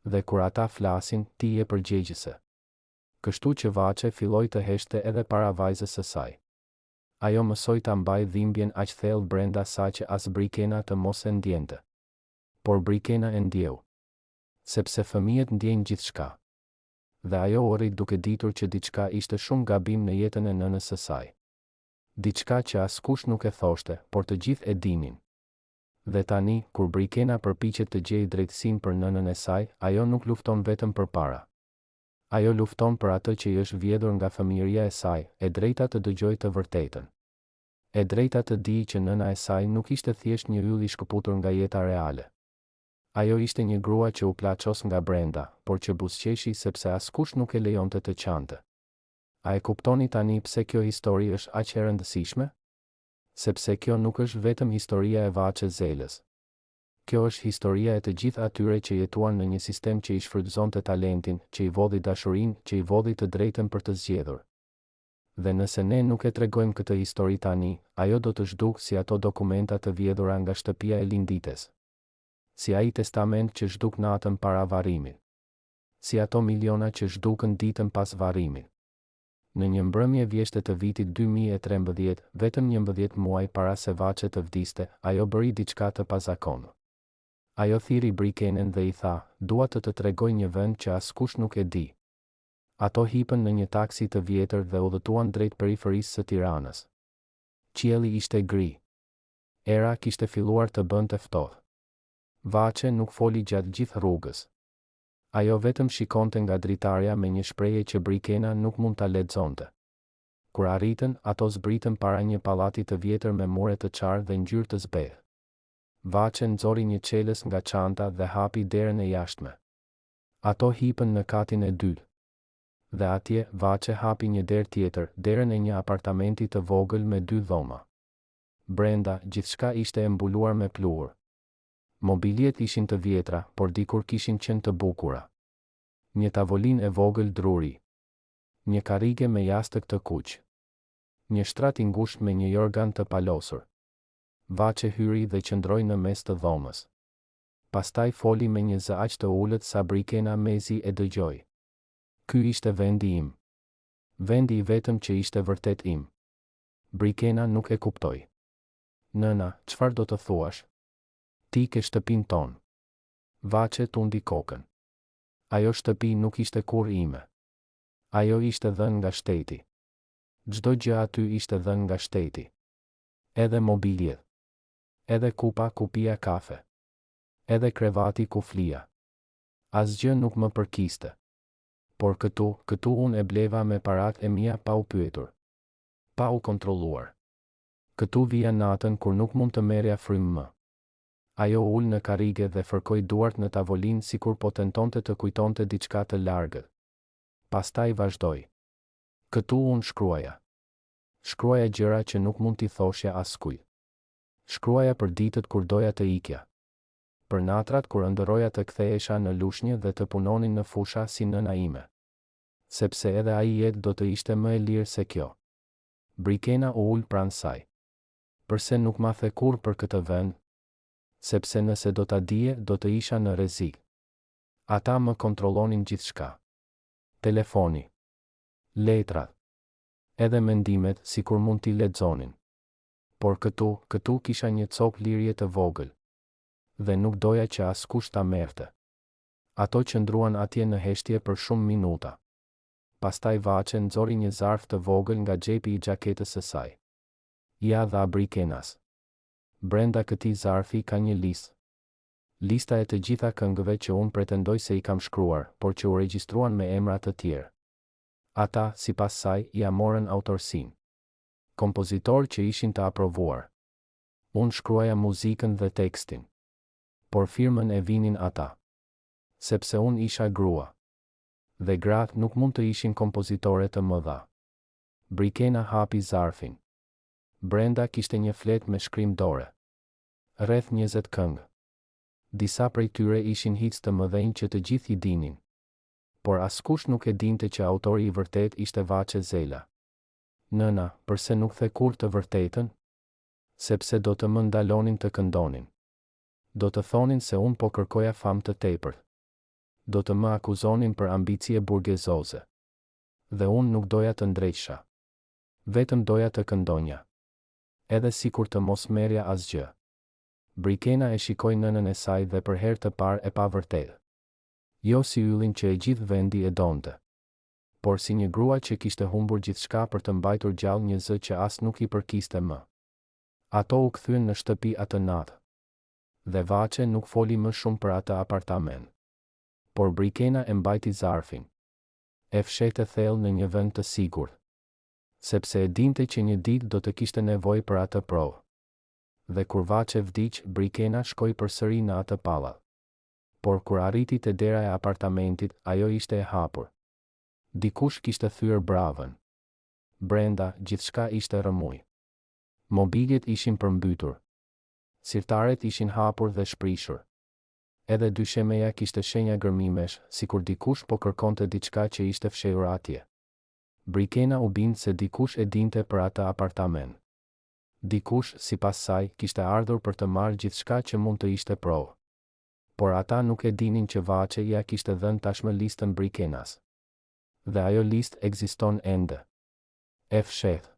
Dhe kur ata flasin, ti je përgjegjëse. Kështu që Vaçe filloi të heshte edhe para vajzës së saj. Ajo mësoi ta mbaj dhimbjen aq thellë brenda saj që as Brikena të mos e ndjente. Por Brikena e ndjeu. Sepse fëmijët ndjejnë gjithçka. Dhe ajo u rrit duke ditur që diçka ishte shumë gabim në jetën e nënës së saj. Diçka që askush nuk e thoshte, por të gjithë e dinin. Dhe tani, kur Brikena përpiqet të gjejë drejtësinë për nënën e saj, ajo nuk lufton vetëm për para. Ajo lufton për atë që i është vjedhur nga fëmijëria e saj, e drejta të dëgjojë të vërtetën. E drejta të dijë që nëna e saj nuk ishte thjesht një yll i shkëputur nga jeta reale. Ajo ishte një grua që u plaços nga brenda, por që buzëqeshi sepse askush nuk e lejonte të qante. A e kuptoni tani pse kjo histori është aq e rëndësishme? Sepse kjo nuk është vetëm historia e Vaçes Zelës. Kjo është historia e të gjithë atyre që jetuan në një sistem që i shfrytëzonte talentin, që i vodhi dashurinë, që i vodhi të drejtën për të zgjedhur. Dhe nëse ne nuk e tregojmë këtë histori tani, ajo do të zhduk si ato dokumenta të vjedhura nga shtëpia e Lindites. Si ai testament që zhduk natën para varrimit. Si ato miliona që zhdukën ditën pas varrimit. Në një mbrëmje vjeshte të vitit 2013, vetëm 11 muaj para se Vaçe të vdiste, ajo bëri diçka të pazakonshme. Ajo thiri Brikenën dhe i tha, dua të tregoj një vend që askush nuk e di. Ato hipën në një taksi të vjetër dhe udhëtuan drejt periferisë së Tiranës. Qielli ishte gri. Era kishte filluar të bënte ftohtë. Vaçe nuk foli gjatë gjithë rrugës. Ajo vetëm shikonte nga dritarja me një shprehje që Brikena nuk mund ta lexonte. Kur arritën, ato zbritën para një pallati të vjetër me mure të qarë dhe ngjyrë të zbehë. Vaçe nxori një çelës nga çanta dhe hapi derën e jashtme. Ato hipën në katin e dytë. Dhe atje, Vaçe hapi një derë tjetër, derën e një apartamenti të vogël me 2 dhoma. Brenda, gjithçka ishte e mbuluar me pluhur. Mobiljet ishin të vjetra, por dikur kishin qenë të bukura. Një tavolinë e vogël druri. Një karrige me jastëk të kuq. Një shtrat i ngushtë me një jorgan të palosur. Vaçe hyri dhe qëndroi në mes të dhomës. Pastaj foli me një zë aq të ulët sa Brikena mezi e dëgjoi. Ky ishte vendi im. Vendi i vetëm që ishte vërtet im. Brikena nuk e kuptoi. Nëna, çfarë do të thuash? Ti ke shtëpinë tonë. Vaçe tundi kokën. Ajo shtëpi nuk ishte kurrë ime. Ajo ishte dhënë nga shteti. Çdo gjë aty ishte dhënë nga shteti. Edhe mobiljet. Edhe kupia kafe. Edhe krevati ku flia. Asgjë nuk më përkiste. Por këtu unë e bleva me parat e mia pa u pyetur. Pa u kontrolluar. Këtu vija natën kur nuk mund të merrja frymë më. Ajo ul në karrige dhe fërkoi duart në tavolinë sikur po tentonte të kujtonte diçka të largët. Pastaj vazhdoi. Këtu unë shkruaja. Shkruaja gjëra që nuk mund t'i thoshja askujt. Shkruaja për ditët kur doja të ikja. Për natrat kur ëndërroja të kthehesha në lushnjë dhe të punonin në fusha si nëna ime. Sepse edhe ai jetë do të ishte më e lirë se kjo. Brikena u ul pranë saj. Përse nuk ma the kurrë për këtë vend? Sepse nëse do ta dije, do të isha në rrezik. Ata më kontrollonin gjithçka. Telefoni, letrat, edhe mendimet sikur mund t'i lexonin. Por këtu kisha një copë lirje të vogël. Dhe nuk doja që askush ta merrte. Ato qëndruan atje në heshtje për shumë minuta. Pastaj Vaçe nxori një zarf të vogël nga xhepi i xhaketës së saj. Ja dha Brikenas. Brenda këtij zarfi ka një listë. Lista e të gjitha këngëve që unë pretendoj se i kam shkruar, por që u regjistruan me emra të tjerë. Ata, sipas saj, ja morën autorsinë. Kompozitor që ishin të aprovuar. Unë shkruaja muzikën dhe tekstin. Por firmën e vinin ata. Sepse unë isha grua. Dhe gratë nuk mund të ishin kompozitore të mëdha. Brikena hapi zarfin. Brenda kishte një flet me shkrim dore. Rreth 20 këngë. Disa prej tyre ishin hits të mëdhenj që të gjithë i dinin. Por askush nuk e dinte që autori i vërtet ishte Vaçe Zela. Nëna, përse nuk the kur të vërtetën? Sepse do të më ndalonin të këndonin. Do të thonin se unë po kërkoja fam të tepërt. Do të më akuzonin për ambicie burgezoze. Dhe unë nuk doja të ndreqsha. Vetëm doja të këndonja. Edhe sikur të mos merja asgjë. Brikena e shikoi nënën e saj dhe për herë të parë e pa vërtetë. Jo si yllin që e gjithë vendi e donte, por si një grua që kishte humbur gjithçka për të mbajtur gjallë një zë që as nuk i përkiste më. Ato u kthyen në shtëpi atë natë. Dhe Vaçe nuk foli më shumë për atë apartament. Por Brikena e mbajti zarfin. E fshete thellë në një vend të sigurt. Sepse e dinte që një ditë do të kishte nevojë për atë provë. Dhe kur Vaçe vdiq, Brikena shkoi përsëri në atë pallat. Por kur arriti te dera e apartamentit, ajo ishte e hapur. Dikush kishte thyer bravën. Brenda, gjithçka ishte rrëmuj. Mobiljet ishin përmbytur. Sirtaret ishin hapur dhe shprishur. Edhe dyshemeja kishte shenja gërmimesh, sikur dikush po kërkonte diçka që ishte fshehur atje. Brikena u bindë se dikush e dinte për atë apartament. Dikush, sipas saj, kishte ardhur për të marrë gjithçka që mund të ishte provë. Por ata nuk e dinin që Vaçe ja kishte dhënë tashmë listën Brikenas. Dhe ajo listë ekziston ende. E fshehtë.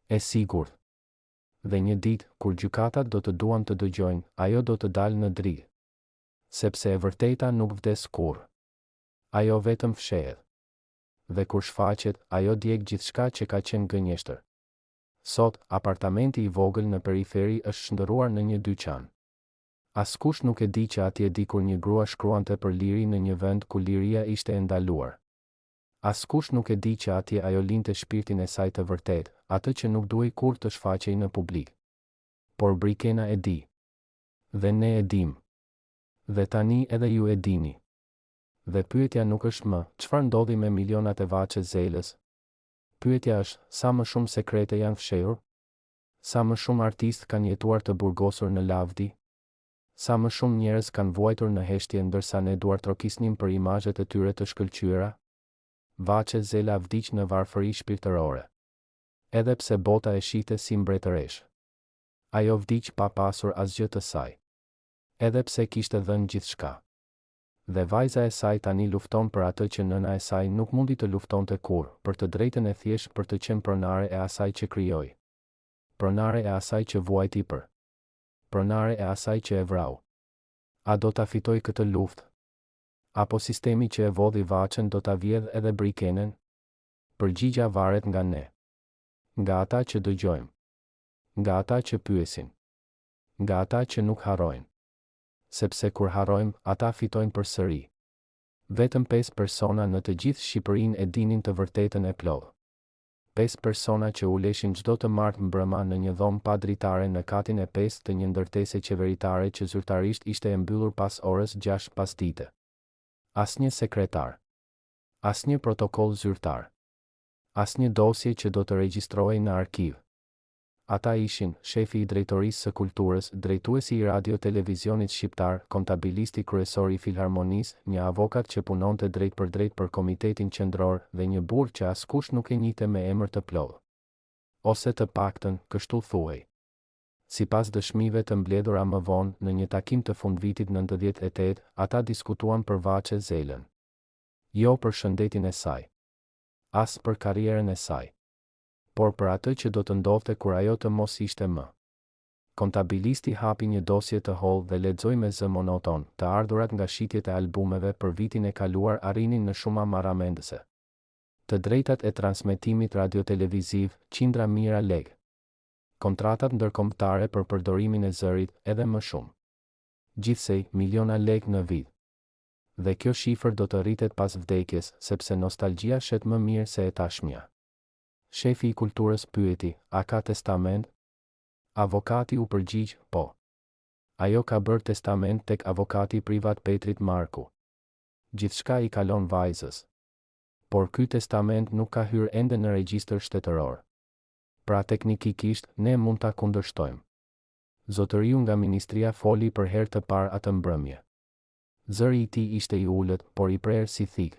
E sigurt. Dhe një ditë, kur gjykatat do të duan të dëgjojnë, ajo do të dalë në dritë. Sepse e vërteta nuk vdes kurrë. Ajo vetëm fshehet. Dhe kur shfaqet, ajo djeg gjithçka që ka qenë gënjeshtër. Sot, apartamenti i vogël në periferi është shndërruar në një dyqan. Askush nuk e di që atje dikur një grua shkruante për liri në një vend ku liria ishte e ndaluar. Askush nuk e di që atje ajo linte shpirtin e saj të vërtet, atë që nuk duhej kur të shfaqej në publik. Por Brikena e di. Dhe ne e dim. Dhe tani edhe ju e dini. Dhe pyetja nuk është më, çfarë ndodhi me milionat e Vaçe Zelës? Pyetja është, sa më shumë sekrete janë fshehur? Sa më shumë artistë kanë jetuar të burgosur në lavdi? Sa më shumë njerëz kanë vuajtur në heshtje ndërsa ne duar trokisnim për imazhet e tyre të shkëlqyera? Vaçe Zela vdiq në varfëri shpirtërore. Edhe pse bota e shihte si mbretëresh. Ajo vdiq pa pasur asgjë të saj. Edhe pse kishte dhënë gjithçka. Dhe vajza e saj tani lufton për atë që nëna e saj nuk mundi të luftonte kurrë, për të drejtën e thjesht për të qenë pronare e asaj që krijoi. Pronare e asaj që vuajti për. Pronare e asaj që e vrau. A do ta fitoj këtë luftë? Apo sistemi që e vodhi Vaçen do ta vjedh edhe Brikenën? Përgjigja varet nga ne. Nga ata që dëgjojmë. Nga ata që pyesin. Nga ata që nuk harrojnë. Sepse kur harrojmë, ata fitojnë përsëri. Vetëm 5 persona në të gjithë Shqipërinë e dinin të vërtetën e plotë. 5 persona që uleshin çdo të martë mbrëma në një dhomë pa dritare në katin e 5 të një ndërtese qeveritare që zyrtarisht ishte e mbyllur pas orës 6 pasdite. Asnjë sekretar. Asnjë protokoll zyrtar. Asnjë dosje që do të regjistrohej në arkiv. Ata ishin shefi i drejtorisë së kulturës, drejtuesi i radio-televizionit shqiptar, kontabilisti kryesor i Filharmonisë, një avokat që punonte drejt për Komitetin Qendror dhe një burr që askush nuk e njihte me emër të plotë. Ose të paktën, kështu thuhej. Sipas dëshmive të mbledhura më vonë në një takim të fundvitit 98, ata diskutuan për Vaçe Zelën. Jo për shëndetin e saj. As për karrierën e saj. Por për atë që do të ndodhte kur ajo të mos ishte më. Kontabilisti hapi një dosje të hollë dhe lexoi me zë monoton, të ardhurat nga shitjet e albumeve për vitin e kaluar arrinin në shuma marramendëse. Të drejtat e transmetimit radio-televiziv, qindra mijëra lekë. Kontratat ndërkombëtare për përdorimin e zërit, edhe më shumë. Gjithsej, miliona lek në vit. Dhe kjo shifër do të rritet pas vdekjes, sepse nostalgjia shet më mirë se e tashmja. Shefi i kulturës pyeti, a ka testament? Avokati u përgjigj, po. Ajo ka bërë testament tek avokati privat Petrit Marku. Gjithçka i kalon vajzës. Por ky testament nuk ka hyrë ende në regjistër shtetëror. Pra teknikisht, ne mund ta kundërshtojmë. Zotëriu nga ministria foli për herë të parë atë mbrëmje. Zëri i tij ishte i ulët, por i prerë si thik.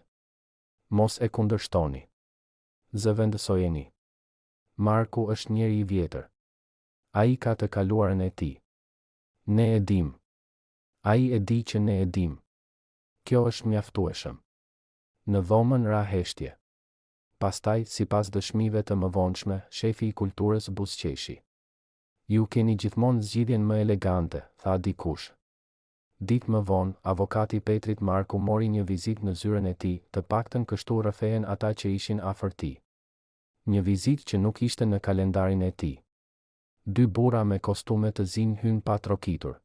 Mos e kundërshtoni. Zëvendësojeni. Marku është njeri i vjetër. Ai ka të kaluarën e tij. Ne e dim. Ai e di që ne e dim. Kjo është mjaftueshëm. Në dhomën ra heshtje. Pastaj, sipas dëshmive të mëvonshme, shefi i kulturës buzëqeshi. Ju keni gjithmonë zgjidhjen më elegante, tha dikush. Ditë më vonë, avokati Petrit Marku mori një vizitë në zyrën e tij, të paktën kështu rrëfehen ata që ishin afër tij. Një vizitë që nuk ishte në kalendarin e tij. 2 burra me kostume të zinj hyn pa trokitur.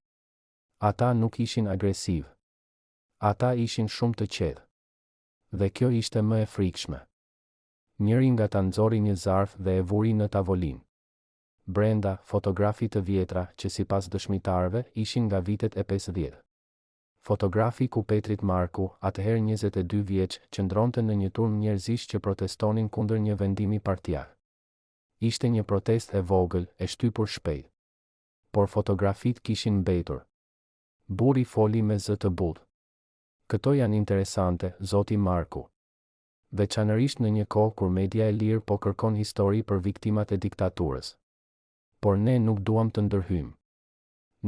Ata nuk ishin agresiv. Ata ishin shumë të qetë. Dhe kjo ishte më e frikshme. Njëri nga ta nxori një zarf dhe e vuri në tavolinë. Brenda, fotografi të vjetra që sipas dëshmitarëve ishin nga vitet e 50. Fotografi ku Petrit Marku, atëherë 22 vjeç, qëndronte në një turm njerëzish që protestonin kundër një vendimi partijak. Ishte një protestë e vogël, e shtypur shpejt. Por fotografit kishin mbetur. Burri foli me zë të butë. Këto janë interesante, zoti Marku. Veçanërisht në një kohë kur media e lirë po kërkon histori për viktimat e diktaturës. Por ne nuk duam të ndërhyjmë.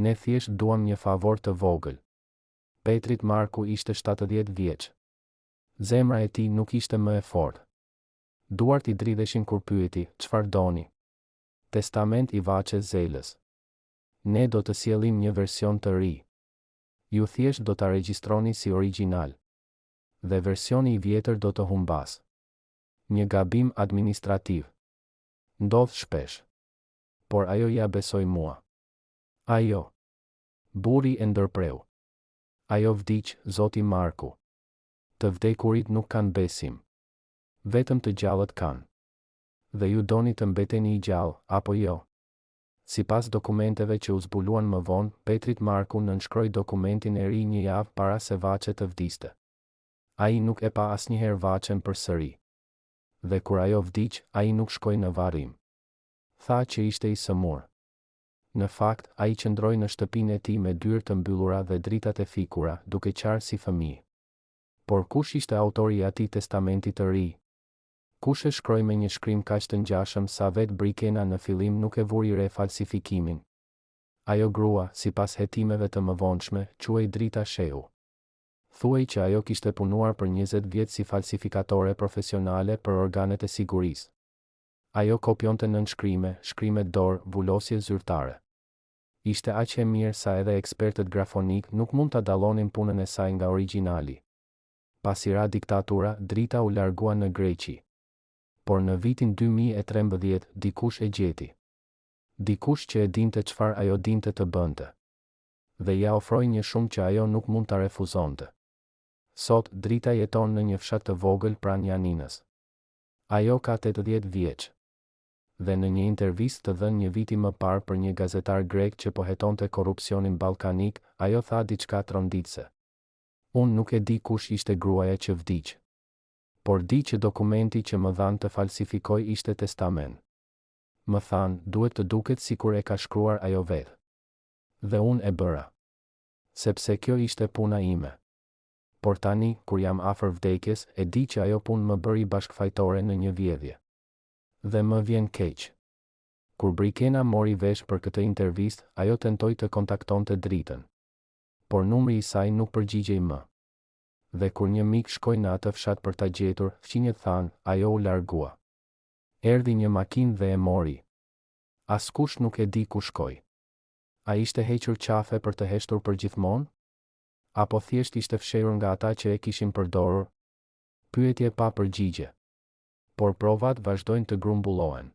Ne thjesht duam një favor të vogël. Petrit Marku ishte 70 vjeç. Zemra e tij nuk ishte më e fortë. Duart i dridheshin kur pyeti, çfarë doni? Testament i vaçe zelës. Ne do të sjellim një version të ri. Ju thjesht do ta regjistroni si origjinal. Dhe versioni i vjetër do të humbas. Një gabim administrativ. Ndodh shpesh. Por ajo ja besoi mua. Ajo. Burri e ndërpreu. Ajo vdiq, zoti Marku. Të vdekurit nuk kanë besim. Vetëm të gjallët kanë. Dhe ju doni të mbeteni i gjallë, apo jo? Sipas dokumenteve që u zbuluan më vonë, Petrit Marku nënshkroi dokumentin e ri një javë para se Vaçe të vdiste. Ai nuk e pa asnjëherë Vaçen përsëri. Dhe kur ajo vdiq, ai nuk shkoi në varrim. Tha që ishte i sëmur. Në fakt, ai qëndroi në shtëpinë e tij me dyrë të mbyllura dhe dritat e fikura, duke qarë si fëmijë. Por kush ishte autori i atij testamenti të ri? Kush e shkroi me një shkrim kaq të ngjashëm sa vetë Brikena në fillim nuk e vuri re falsifikimin? Ajo grua, sipas hetimeve të mëvonshme, quhej Drita Shehu. Thuaj që ajo kishte punuar për 20 vjet si falsifikatore profesionale për organet e sigurisë. Ajo kopjonte nënshkrime, shkrime dorë, vulosje zyrtare. Ishte aq e mirë sa edhe ekspertët grafonik nuk mund ta dallonin punën e saj nga origjinali. Pasi ra diktatura, Drita u largua në Greqi. Por në vitin 2013 dikush e gjeti. Dikush që e dinte çfarë ajo dinte të bënte. Dhe ja ofroi një shumë që ajo nuk mund ta refuzonte. Sot Drita jeton në një fshat të vogël pranë Janinës. Ajo ka 80 vjeç. Dhe në një intervistë të dhënë një viti më parë për një gazetar grek që po hetonte korrupsionin ballkanik, ajo tha diçka tronditse. Unë nuk e di kush ishte gruaja që vdiq. Por di që dokumenti që më dhanë të falsifikoj ishte testament. Më thanë, duhet të duket sikur e ka shkruar ajo vetë. Dhe unë e bëra. Sepse kjo ishte puna ime. Por tani, kur jam afër vdekjes, e di që ajo punë më bëri bashkëfajtore në një vjedhje. Dhe më vjen keq. Kur Brikena mori vesh për këtë intervistë, ajo tentoi të kontaktonte Dritën. Por numri i saj nuk përgjigjej më. Dhe kur një mik shkoi në atë fshat për ta gjetur, fqinjet thanë, ajo u largua. Erdhi një makinë dhe e mori. Askush nuk e di ku shkoi. A ishte hequr qafe për të heshtur përgjithmonë? Apo thjesht ishte fshehur nga ata që e kishin përdorur? Pyetje pa përgjigje. Por provat vazhdojnë të grumbullohen.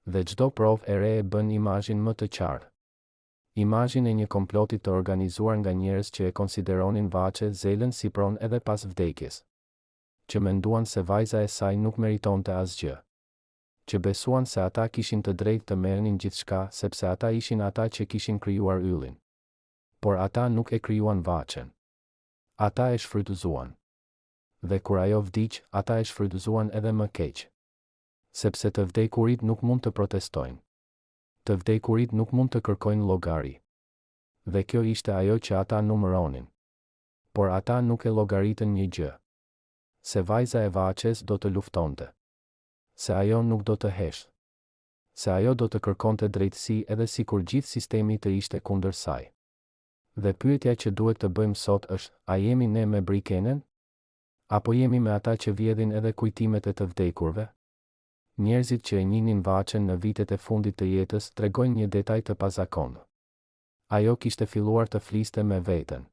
Dhe çdo provë e re e bën imazhin më të qartë. Imazhin e një komplotit të organizuar nga njerëz që e konsideronin Vaçe zelën si pron edhe pas vdekjes. Që menduan se vajza e saj nuk meritonte asgjë. Që besuan se ata kishin të drejtë të merrnin gjithçka sepse ata ishin ata që kishin krijuar yllin. Por ata nuk e krijuan Vaçen. Ata e shfrytëzuan. Dhe kur ajo vdiq, ata e shfrytëzuan edhe më keq. Sepse të vdekurit nuk mund të protestojnë. Të vdekurit nuk mund të kërkojnë llogari. Dhe kjo ishte ajo që ata numëronin. Por ata nuk e llogaritën një gjë. Se vajza e Vaçes do të luftonte. Se ajo nuk do të heshte. Se ajo do të kërkonte drejtësi edhe sikur gjithë sistemi të ishte kundër saj. Dhe pyetja që duhet të bëjmë sot është, a jemi ne me Brikenen? Apo jemi me ata që vjedhin edhe kujtimet e të vdekurve? Njerëzit që e njihnin Vaçen në vitet e fundit të jetës tregojnë një detaj të pazakontë. Ajo kishte filluar të fliste me veten.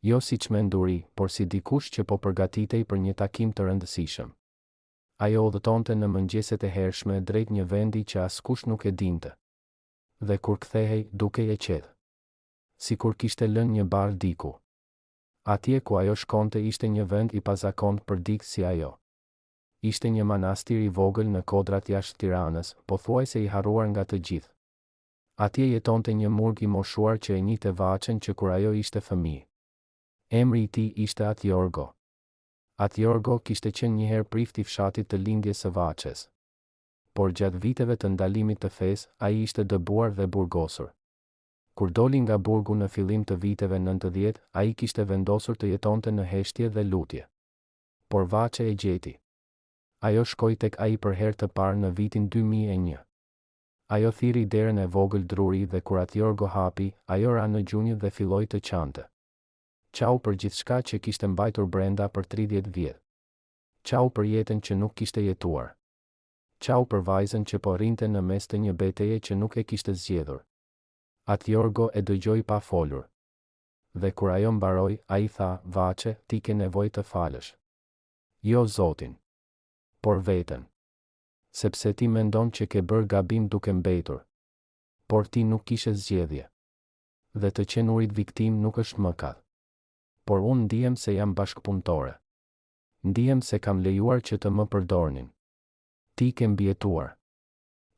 Jo si çmenduri, por si dikush që po përgatitej për një takim të rëndësishëm. Ajo udhëtonte në mëngjeset e hershme drejt një vendi që askush nuk e dinte. Dhe kur kthehej, dukej e qetë. Sikur kishte lënë një bar diku. Atje ku ajo shkonte ishte një vend i pazakontë për dikë si ajo. Ishte një manastir i vogël në kodrat jashtë Tiranës, pothuajse i harruar nga të gjithë. Atje jetonte një murg i moshuar që e njihte Vaçen që kur ajo ishte fëmijë. Emri i tij ishte Atjorgo. Atjorgo kishte qenë njëherë prift i fshatit të lindjes së Vaçes. Por gjatë viteve të ndalimit të fesë, ai ishte dëbuar dhe burgosur. Kur doli nga burgu në fillim të viteve 90, ai kishte vendosur të jetonte në heshtje dhe lutje. Por Vaçe e gjeti. Ajo shkoi tek ai për herë të parë në vitin 2001. Ajo thiri derën e vogël druri dhe kur Atjorgo hapi, ajo ra në gjunjë dhe filloi të qante. Qau për gjithçka që kishte mbajtur brenda për 30 vjet. Qau për jetën që nuk kishte jetuar. Qau për vajzën që po rrinte në mes të një betejë që nuk e kishte zgjedhur. Atjorgo e dëgjoi pa folur. Dhe kur ajo mbaroi, ai tha, Vaçe, ti ke nevojë të falësh. Jo Zotin. Por veten. Sepse ti mendon që ke bërë gabim duke mbetur. Por ti nuk kishe zgjedhje. Dhe të qenurit viktim nuk është mëkat. Por unë ndihem se jam bashkëpunëtore. Ndihem se kam lejuar që të më përdornin. Ti ke mbijetuar.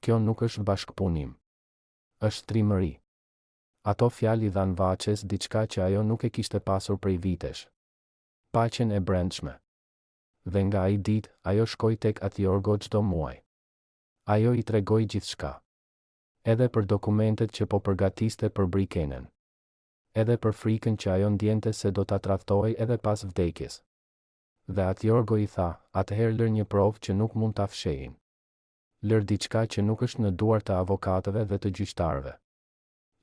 Kjo nuk është bashkëpunim. Është trimëri. Ato fjalë i dhan Vaçes diçka që ajo nuk e kishte pasur prej vitesh. Paqen e brendshme. Dhe nga ai ditë, ajo shkoi tek Atjorgo çdo muaj. Ajo i tregoi gjithçka. Edhe për dokumentet që po përgatiste për Brikenen. Edhe për frikën që ajo ndjente se do ta tradhtojë edhe pas vdekjes. Dhe Atjorgo i tha, atëherë lër një provë që nuk mund ta fshehin. Lër diçka që nuk është në duar të avokatëve dhe të gjyqtarëve.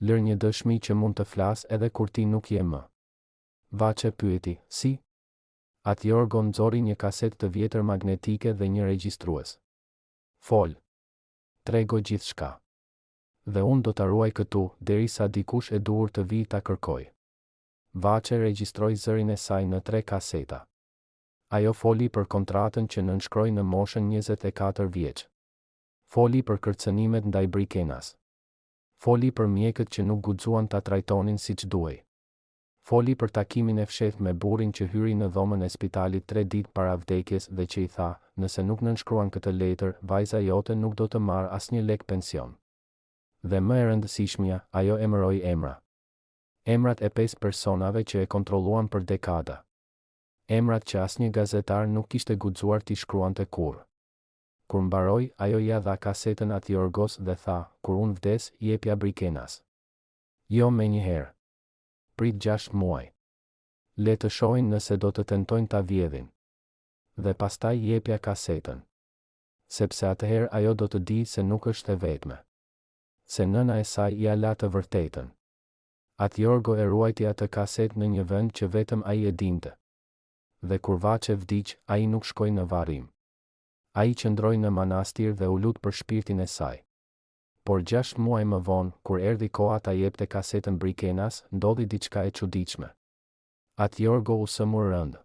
Lër një dëshmi që mund të flas edhe kur ti nuk je më. Vaçe pyeti, si? Atjorgo nxori një kasetë të vjetër magnetike dhe një regjistrues. Fol. Trego gjithçka. Dhe unë do ta ruaj këtu, derisa dikush e duhur të vijë ta kërkoj. Vaçe regjistroi zërin e saj në 3 kaseta. Ajo foli për kontratën që nënshkroi në moshën 24 vjeç. Foli për kërcënimet ndaj Brikenas. Foli për mjekët që nuk guxuan ta trajtonin siç duhej. Foli për takimin e fshehtë me burrin që hyri në dhomën e spitalit 3 ditë para vdekjes dhe që i tha, nëse nuk nënshkruan këtë letër, vajza jote nuk do të marrë asnjë lek pension. Dhe më e rëndësishmja, ajo emëroi emra. Emrat e 5 personave që e kontrolluan për dekada. Emrat që asnjë gazetar nuk kishte guxuar t'i shkruante kurrë. Kur mbaroi, ajo ja dha kasetën Atjorgos dhe tha, kur unë vdes, jepja Brikenas. Jo menjëherë. Prit 6 muaj. Le të shohin nëse do të tentojnë ta vjedhin. Dhe pastaj jepja kasetën. Sepse atëherë ajo do të di se nuk është e vetme. Se nëna e saj ia la të vërtetën. Atjorgo e ruajti atë kasetë në një vend që vetëm ai e dinte. Dhe kur Vaçe vdiq, ai nuk shkoi në varrim. Ai qëndroi në manastir dhe u lut për shpirtin e saj. Por 6 muaj më vonë, kur erdhi koha ta jepte kasetën Brikenas, ndodhi diçka e çuditshme. Atjorgo u sëmur rënd.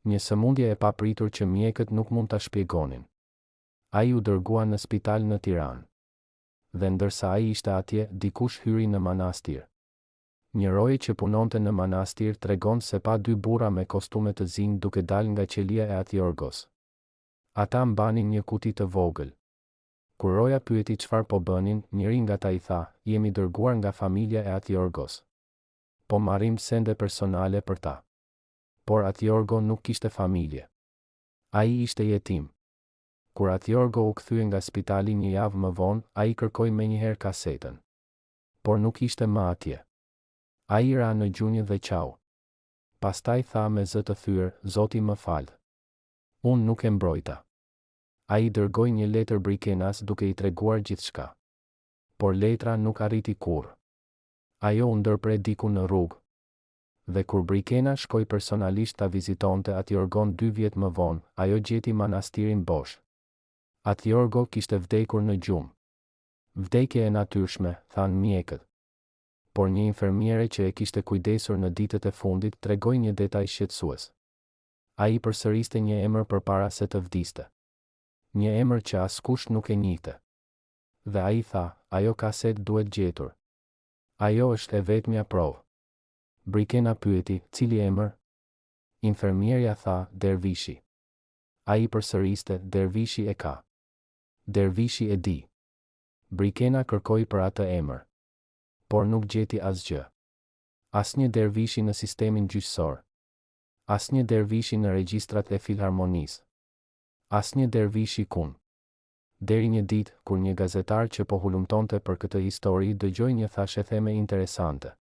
Një sëmundje e papritur që mjekët nuk mund ta shpjegonin. Ai u dërgua në spital në Tiranë. Dhe ndërsa ai ishte atje, dikush hyri në manastir. Një roje që punonte në manastir tregon se pa dy burra me kostume të zinj duke dalë nga qelia e Atjorgos. Ata mbanin një kuti të vogël. Kur roja pyeti çfarë po bënin, njëri nga ta I tha, jemi dërguar nga familja e Atjorgos. Po marrim sende personale për ta. Por Atjorgo nuk kishte familje. Ai ishte jetim. Kur Atjorgo u kthye nga spitali një javë më vonë, ai kërkoi menjëherë kasetën. Por nuk ishte më atje. Ai ra në gjunjë dhe qau. Pastaj tha me zë të thyrë, Zoti më fal. Unë nuk e mbrojta. Ai dërgoi një letër Brikenas duke I treguar gjithçka. Por letra nuk arriti kurrë. Ajo u ndërpre diku në rrugë. Dhe kur Brikena shkoi personalisht ta vizitonte Atjorgon 2 vjet më vonë, ajo gjeti manastirin bosh. Atjorgo kishte vdekur në gjumë. Vdekje e natyrshme, than mjekët. Por një infermiere që e kishte kujdesur në ditët e fundit tregoi një detaj shqetësues. Ai përsëriste një emër përpara se të vdiste. Një emër që askush nuk e njihte. Dhe ai tha, ajo kaset duhet gjetur. Ajo është e vetmja provë. Brikena pyeti, cili emër? Infermierja tha, Dervishi. Ai përsëriste, Dervishi e ka. Dervishi e di. Brikena kërkoi për atë emër. Por nuk gjeti asgjë. Asnjë dervishi në sistemin gjyqësor. Asnjë dervishi në regjistrat e filharmonisë. Asnjë dervishi kun. Deri një ditë, kur një gazetar që po hulumtonte për këtë histori dëgjoi një thashetheme interesante.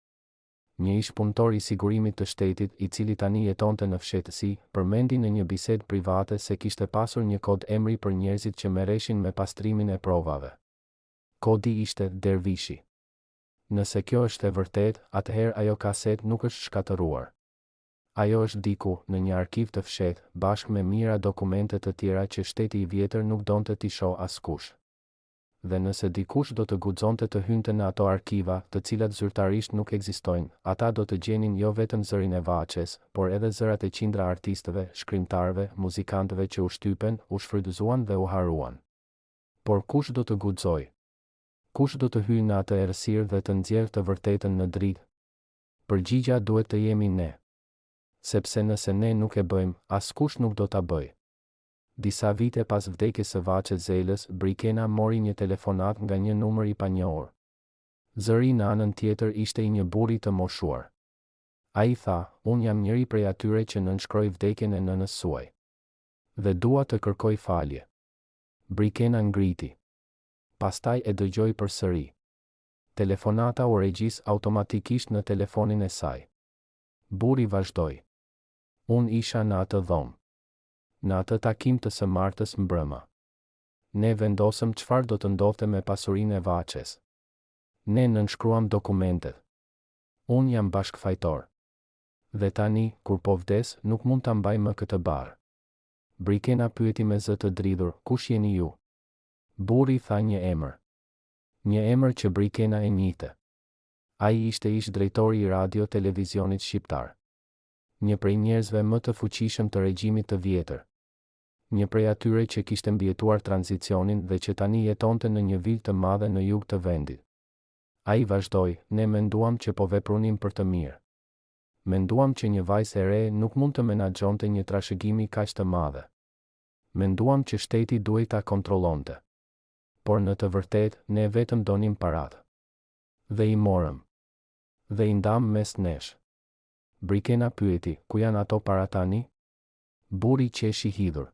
Një ish punëtor I sigurimit të shtetit, I cili tani jetonte në fshehtësi, përmendi në një bisedë private se kishte pasur një kod emri për njerëzit që merreshin me pastrimin e provave. Kodi ishte Dervishi. Nëse kjo është e vërtet, atëherë ajo kaset nuk është shkatëruar. Ajo është diku, në një arkiv të fshehtë, bashkë me mijëra dokumente të tjera që shteti I vjetër nuk donte t'i shohë askush. Dhe nëse dikush do të guxonte të hynte në ato arkiva, të cilat zyrtarisht nuk ekzistojnë, ata do të gjenin jo vetëm zërin e Vaçes, por edhe zërat e qindra artistëve, shkrimtarëve, muzikantëve që u shtypen, u shfrytëzuan dhe u haruan. Por kush do të guxojë? Kush do të hyjë në atë errësirë dhe të nxjerrë të vërtetën në dritë? Përgjigja duhet të jemi ne. Sepse nëse ne nuk e bëjmë, askush nuk do ta bëjë. Disa vite pas vdekjes së Vaçes Zelës, Brikena mori një telefonat nga një numër I panjohur. Zëri në anën tjetër ishte I një burri të moshuar. Ai tha, unë jam njëri prej atyre që nënshkroi vdekjen e nënës suaj. Dhe dua të kërkoj falje. Brikena ngriti. Pastaj e dëgjoi përsëri. Telefonata u regjis automatikisht në telefonin e saj. Burri vazhdoi. Unë isha në atë dhomë. Në atë takim të së martës mbrëma. Ne vendosëm çfarë do të ndodhte me pasurinë e Vaçes. Ne nënshkruam dokumentet. Unë jam bashkëfajtor. Dhe tani, kur po vdes, nuk mund ta mbaj më këtë barë. Brikena pyeti me zë të dridhur, kush jeni ju? Burri tha një emër. Një emër që Brikena e njihte. Ai ishte ish drejtori I radio televizionit shqiptar. Një prej njerëzve më të fuqishëm të regjimit të vjetër. Një prej atyre që kishte mbijetuar tranzicionin dhe që tani jetonte në një vilë të madhe në jug të vendit. Ai vazhdoi, ne menduam që po vepronim për të mirë. Menduam që një vajzë e re nuk mund të menaxhonte një trashëgimi kaq të madhe. Menduam që shteti duhej ta kontrollonte. Por në të vërtetë, ne vetëm donim paratë. Dhe I morëm. Dhe I ndam mes nesh. Brikena pyeti, ku janë ato para tani? Burri qeshi hidhur.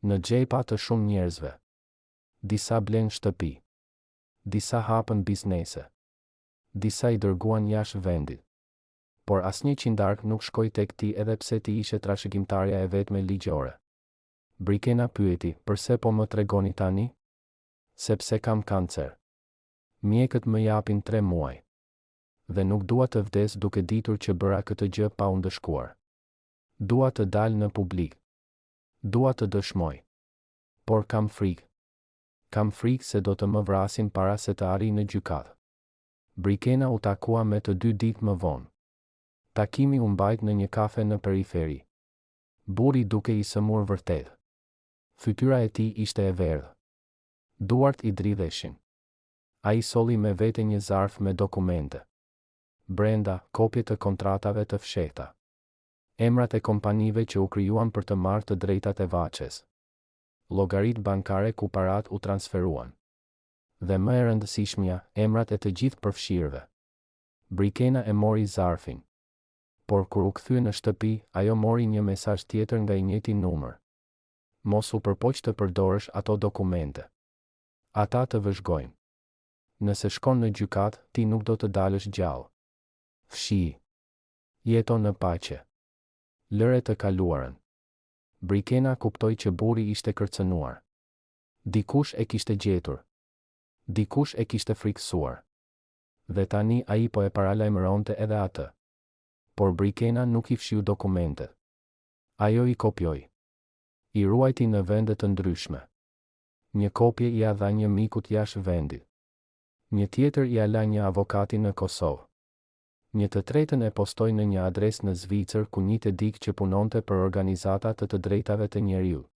Në xhepa të shumë njerëzve. Disa blen shtëpi. Disa hapën biznese. Disa I dërguan jashtë vendit. Por asnjë qindark nuk shkoi tek ti edhe pse ti ishe trashëgimtarja e vetme ligjore. Brikena pyeti, përse po më tregoni tani? Sepse kam kancer. Mjekët më japin 3 muaj. Dhe nuk dua të vdes duke ditur që bëra këtë gjë pa u ndëshkuar. Dua të dal në publik. Dua të dëshmoj. Por kam frikë. Kam frikë se do të më vrasin para se të arrijë në gjykatë. Brikena u takua me të 2 ditë më vonë. Takimi u mbajt në një kafe në periferi. Burri duke I sëmur vërtet. Fytyra e tij ishte e verdhë. Duart I dridheshin. Ai solli me vete një zarf me dokumente. Brenda, kopje të kontratave të fshehta. Emrat e kompanive që u krijuan për të marrë të drejtat e Vaçes. Llogaritë bankare ku parat u transferuan. Dhe më e rëndësishmja, emrat e të gjithë përfshirëve. Brikena e mori zarfin. Por kur u kthye në shtëpi, ajo mori një mesazh tjetër nga i njëjti numër. Mos u përpoq të përdorësh ato dokumente. Ata të vëzhgojnë. Nëse shkon në gjykat, ti nuk do të dalësh gjallë. Fshi. Jeto në paqe. Lëre të kaluarën. Brikena kuptoi që burri ishte kërcënuar. Dikush e kishte gjetur. Dikush e kishte frikësuar. Dhe tani ai po e paralajmëronte edhe atë. Por Brikena nuk i fshiu dokumentet. Ajo i kopjoi. I ruajti në vende të ndryshme. Një kopje ia dha një mikut jashtë vendit. Një tjetër ia la një avokati në Kosovë. Një të tretën e postoi në një adresë në Zvicër ku njëte dikë që punonte për organizata të drejtave të njeriut.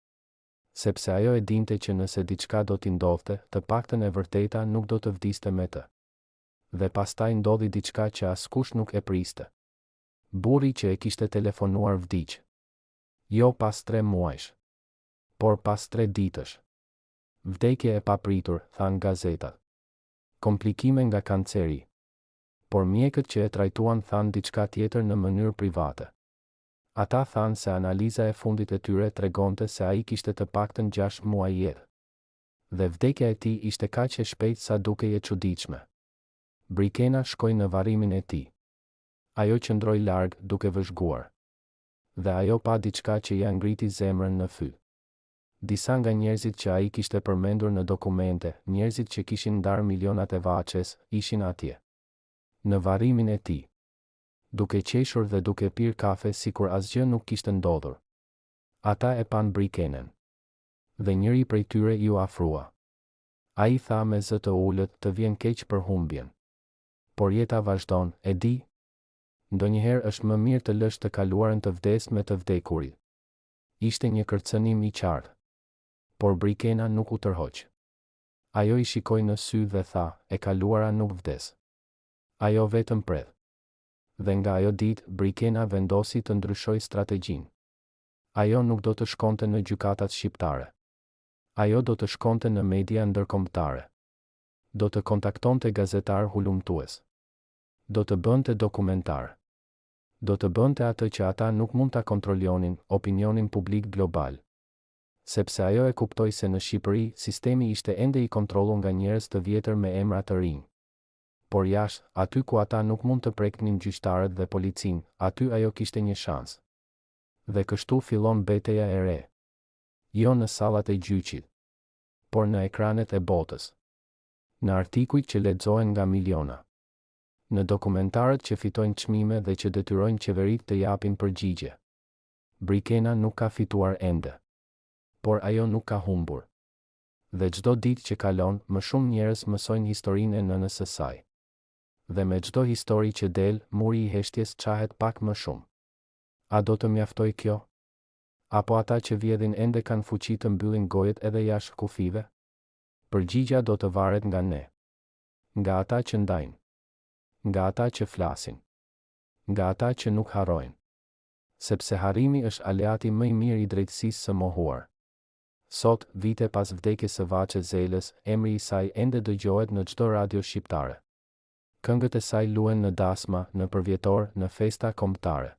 Sepse ajo e dinte që nëse diçka do t'i ndodhte, të paktën e vërteta nuk do të vdiste me të. Dhe pastaj ndodhi diçka që askush nuk e priste. Burri që e kishte telefonuar vdiq. Jo pas 3 muajsh, por pas 3 ditësh. Vdekje e papritur, than gazetat. Komplikime nga kanceri. Por mjekët që e trajtuan than diçka tjetër në mënyrë private. Ata than se analiza e fundit e tyre tregonte se ai kishte të paktën 6 muaj jetë. Dhe vdekja e tij ishte kaq e shpejtë sa dukej e çuditshme. Brikena shkoi në varrimin e tij. Ajo qëndroi larg, duke vëzhguar. Dhe ajo pa diçka që ia ngriti zemrën në fy. Disa nga njerëzit që ai kishte përmendur në dokumente, njerëzit që kishin ndarë milionat e Vaçes, ishin atje. Në varrimin e tij. Duke qeshur dhe duke pirë kafe sikur asgjë nuk kishte ndodhur. Ata e pan Brikenën. Dhe njëri prej tyre ju afrua. Ai tha me zë të ulët, të vjen keq për humbjen. Por jeta vazhdon, e di? Ndonjëherë është më mirë të lësh të kaluarën të vdes me të vdekurit. Ishte një kërcënim i qartë. Por Brikena nuk u tërhoq. Ajo i shikoi në sy dhe tha, e kaluara nuk vdes. Ajo vetëm pret. Dhe nga ajo ditë, Brikena vendosi të ndryshoj strategjinë. Ajo nuk do të shkonte në gjykatat shqiptare. Ajo do të shkonte në media ndërkombëtare. Do të kontaktonte gazetar hulumtues. Do të bënte dokumentar. Do të bënte atë që ata nuk mund ta kontrollonin, opinionin publik global. Sepse ajo e kuptoi se në Shqipëri, sistemi ishte ende i kontrolluar nga njerëz të vjetër me emra të rinj. Por jashtë, aty ku ata nuk mund të preknin gjyqtarët dhe policin, aty ajo kishte një shans. Dhe kështu fillon betejë e re. Jo në sallat e gjyqit, por në ekranet e botës. Në artikujt që lexohen nga miliona. Në dokumentarët që fitojnë çmime dhe që detyrojnë qeveritë të japin përgjigje. Brikena nuk ka fituar ende. Por ajo nuk ka humbur. Dhe çdo ditë që kalon, më shumë njerëz mësojnë historinë e nënës së saj. Dhe me çdo histori që del, muri i heshtjes qahet pak më shumë. A do të mjaftoj kjo? Apo ata që vjedhin ende kanë fuqi të mbyllin gojet edhe jashtë kufive? Përgjigja do të varet nga ne. Nga ata që ndajnë. Nga ata që flasin. Nga ata që nuk harrojnë. Sepse harrimi është aleati më i mirë i drejtësisë së mohuar. Sot, vite pas vdekjes së Vaçe Zelës, emri i saj ende dëgjohet në çdo radio shqiptare. Këngët e saj luhen në dasma, në përvjetor, në festa kombëtare.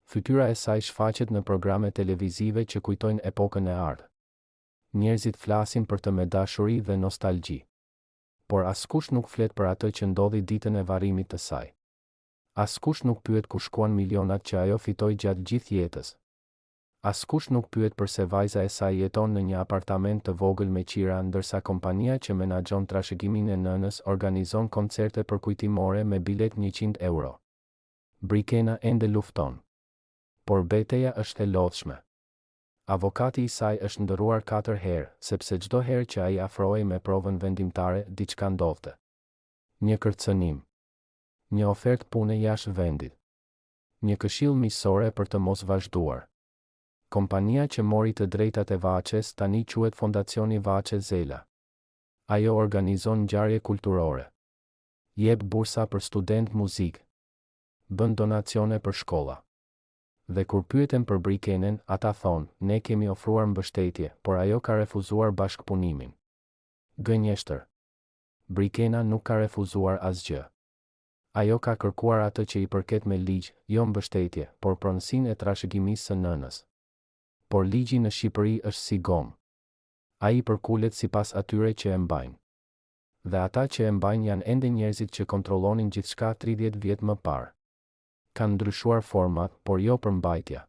Fytyra e saj shfaqet në programe televizive që kujtojnë epokën e ardhur. Njerëzit flasin për të me dashuri dhe nostalgji. Por askush nuk flet për atë që ndodhi ditën e varrimit të saj. Askush nuk pyet ku shkuan milionat që ajo fitoi gjatë gjithë jetës. Askush nuk pyet përse vajza e saj jeton në një apartament të vogël me qira ndërsa kompania që menaxhon trashëgimin e nënës organizon koncerte përkujtimore me bilet 100 euro. Brikena ende lufton. Por betejë është e lodhshme. Avokati i saj është ndërruar 4 herë, sepse çdo herë që ai afrohej me provën vendimtare, diçka ndodhte. Një kërcënim. Një ofertë pune jashtë vendit. Një këshill miqësore për të mos vazhduar. Kompania që mori të drejtat e Vaçes tani quhet Fondacioni Vaçe Zela. Ajo organizon ngjarje kulturore. Jep bursa për student muzikë. Bën donacione për shkolla. Dhe kur pyeten për Brikenën, ata thonë, ne kemi ofruar mbështetje, por ajo ka refuzuar bashkëpunimin. Gënjeshtër. Brikena nuk ka refuzuar asgjë. Ajo ka kërkuar atë që i përket me ligj, jo mbështetje, por pronësinë e trashëgimisë së nënës. Por ligji në Shqipëri është si gomë. Ai përkulet sipas atyre që e mbajnë. Dhe ata që e mbajnë janë ende njerëzit që kontrollonin gjithçka 30 vjet më parë. Kanë ndryshuar format, por jo përmbajtja.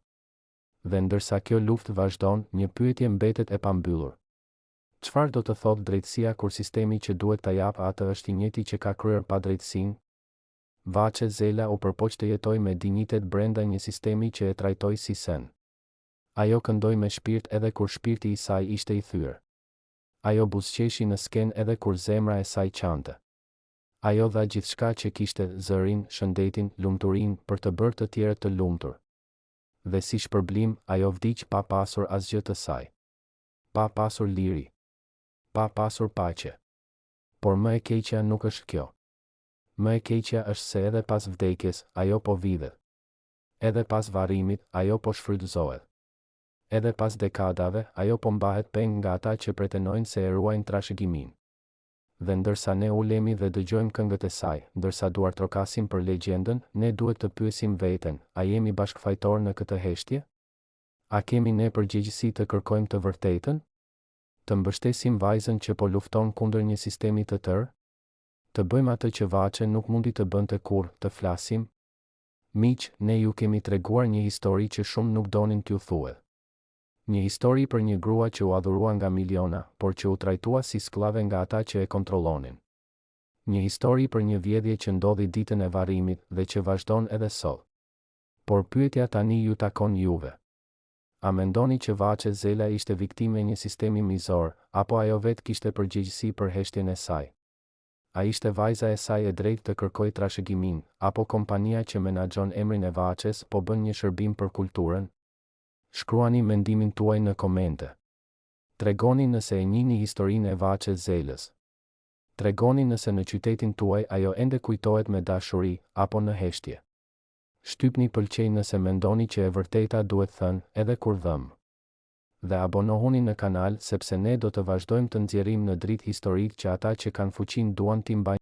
Dhe ndërsa kjo luftë vazhdon, një pyetje mbetet e pambyllur. Çfarë do të thotë drejtësia kur sistemi që duhet ta japë atë është i njëjti që ka kryer padrejtësinë? Vaçe Zela u përpoq të jetoj me dinjitet brenda një sistemi që e trajtoi si sen. Ajo këndoi me shpirt edhe kur shpirti i saj ishte i thyer. Ajo buzëqeshi në sken edhe kur zemra e saj qante. Ajo dha gjithçka që kishte, zërin, shëndetin, lumturinë, për të bërë të tjerët të lumtur. Dhe si shpërblim, ajo vdiq pa pasur asgjë të saj. Pa pasur liri. Pa pasur paqe. Por më e keqja nuk është kjo. Më e keqja është se edhe pas vdekjes, ajo po vidhet. Edhe pas varrimit, ajo po shfrytëzohet. Edhe pas dekadave, ajo po mbahet peng nga ata që pretendojnë se e ruajnë trashëgiminë. Dhe ndërsa ne ulemi dhe dëgjojmë këngët e saj, ndërsa duart trokasim për legjendën, ne duhet të pyesim veten, a jemi bashkëfajtor në këtë heshtje? A kemi ne përgjegjësi të kërkojmë të vërtetën? Të mbështesim vajzën që po lufton kundër një sistemi të tërë? Të bëjmë atë që Vaçe nuk mundi të bënte kurrë, të flasim? Miq, ne ju kemi treguar një histori që shumë nuk donin t'ju thuhet. Një histori për një grua që u adhurua nga miliona, por që u trajtua si skllave nga ata që e kontrollonin. Një histori për një vjedhje që ndodhi ditën e varrimit dhe që vazhdon edhe sot. Por pyetja tani ju takon juve. A mendoni që Vaçe Zela ishte viktime e një sistemi mizor, apo ajo vetë kishte përgjegjësi për heshtjen e saj? A ishte vajza e saj e drejtë të kërkojë trashëgiminë, apo kompania që menaxhon emrin e Vaçes po bën një shërbim për kulturën? Shkruani mendimin tuaj në komente. Tregoni nëse e njihni historinë e Vaçe Zelës. Tregoni nëse në qytetin tuaj ajo ende kujtohet me dashuri apo në heshtje. Shtypni pëlqej nëse mendoni që e vërteta duhet thënë edhe kur dhëm. Dhe abonohuni në kanal sepse ne do të vazhdojmë të nxjerrim në dritë historitë që ata që kanë fuqinë duan t'i mbajnë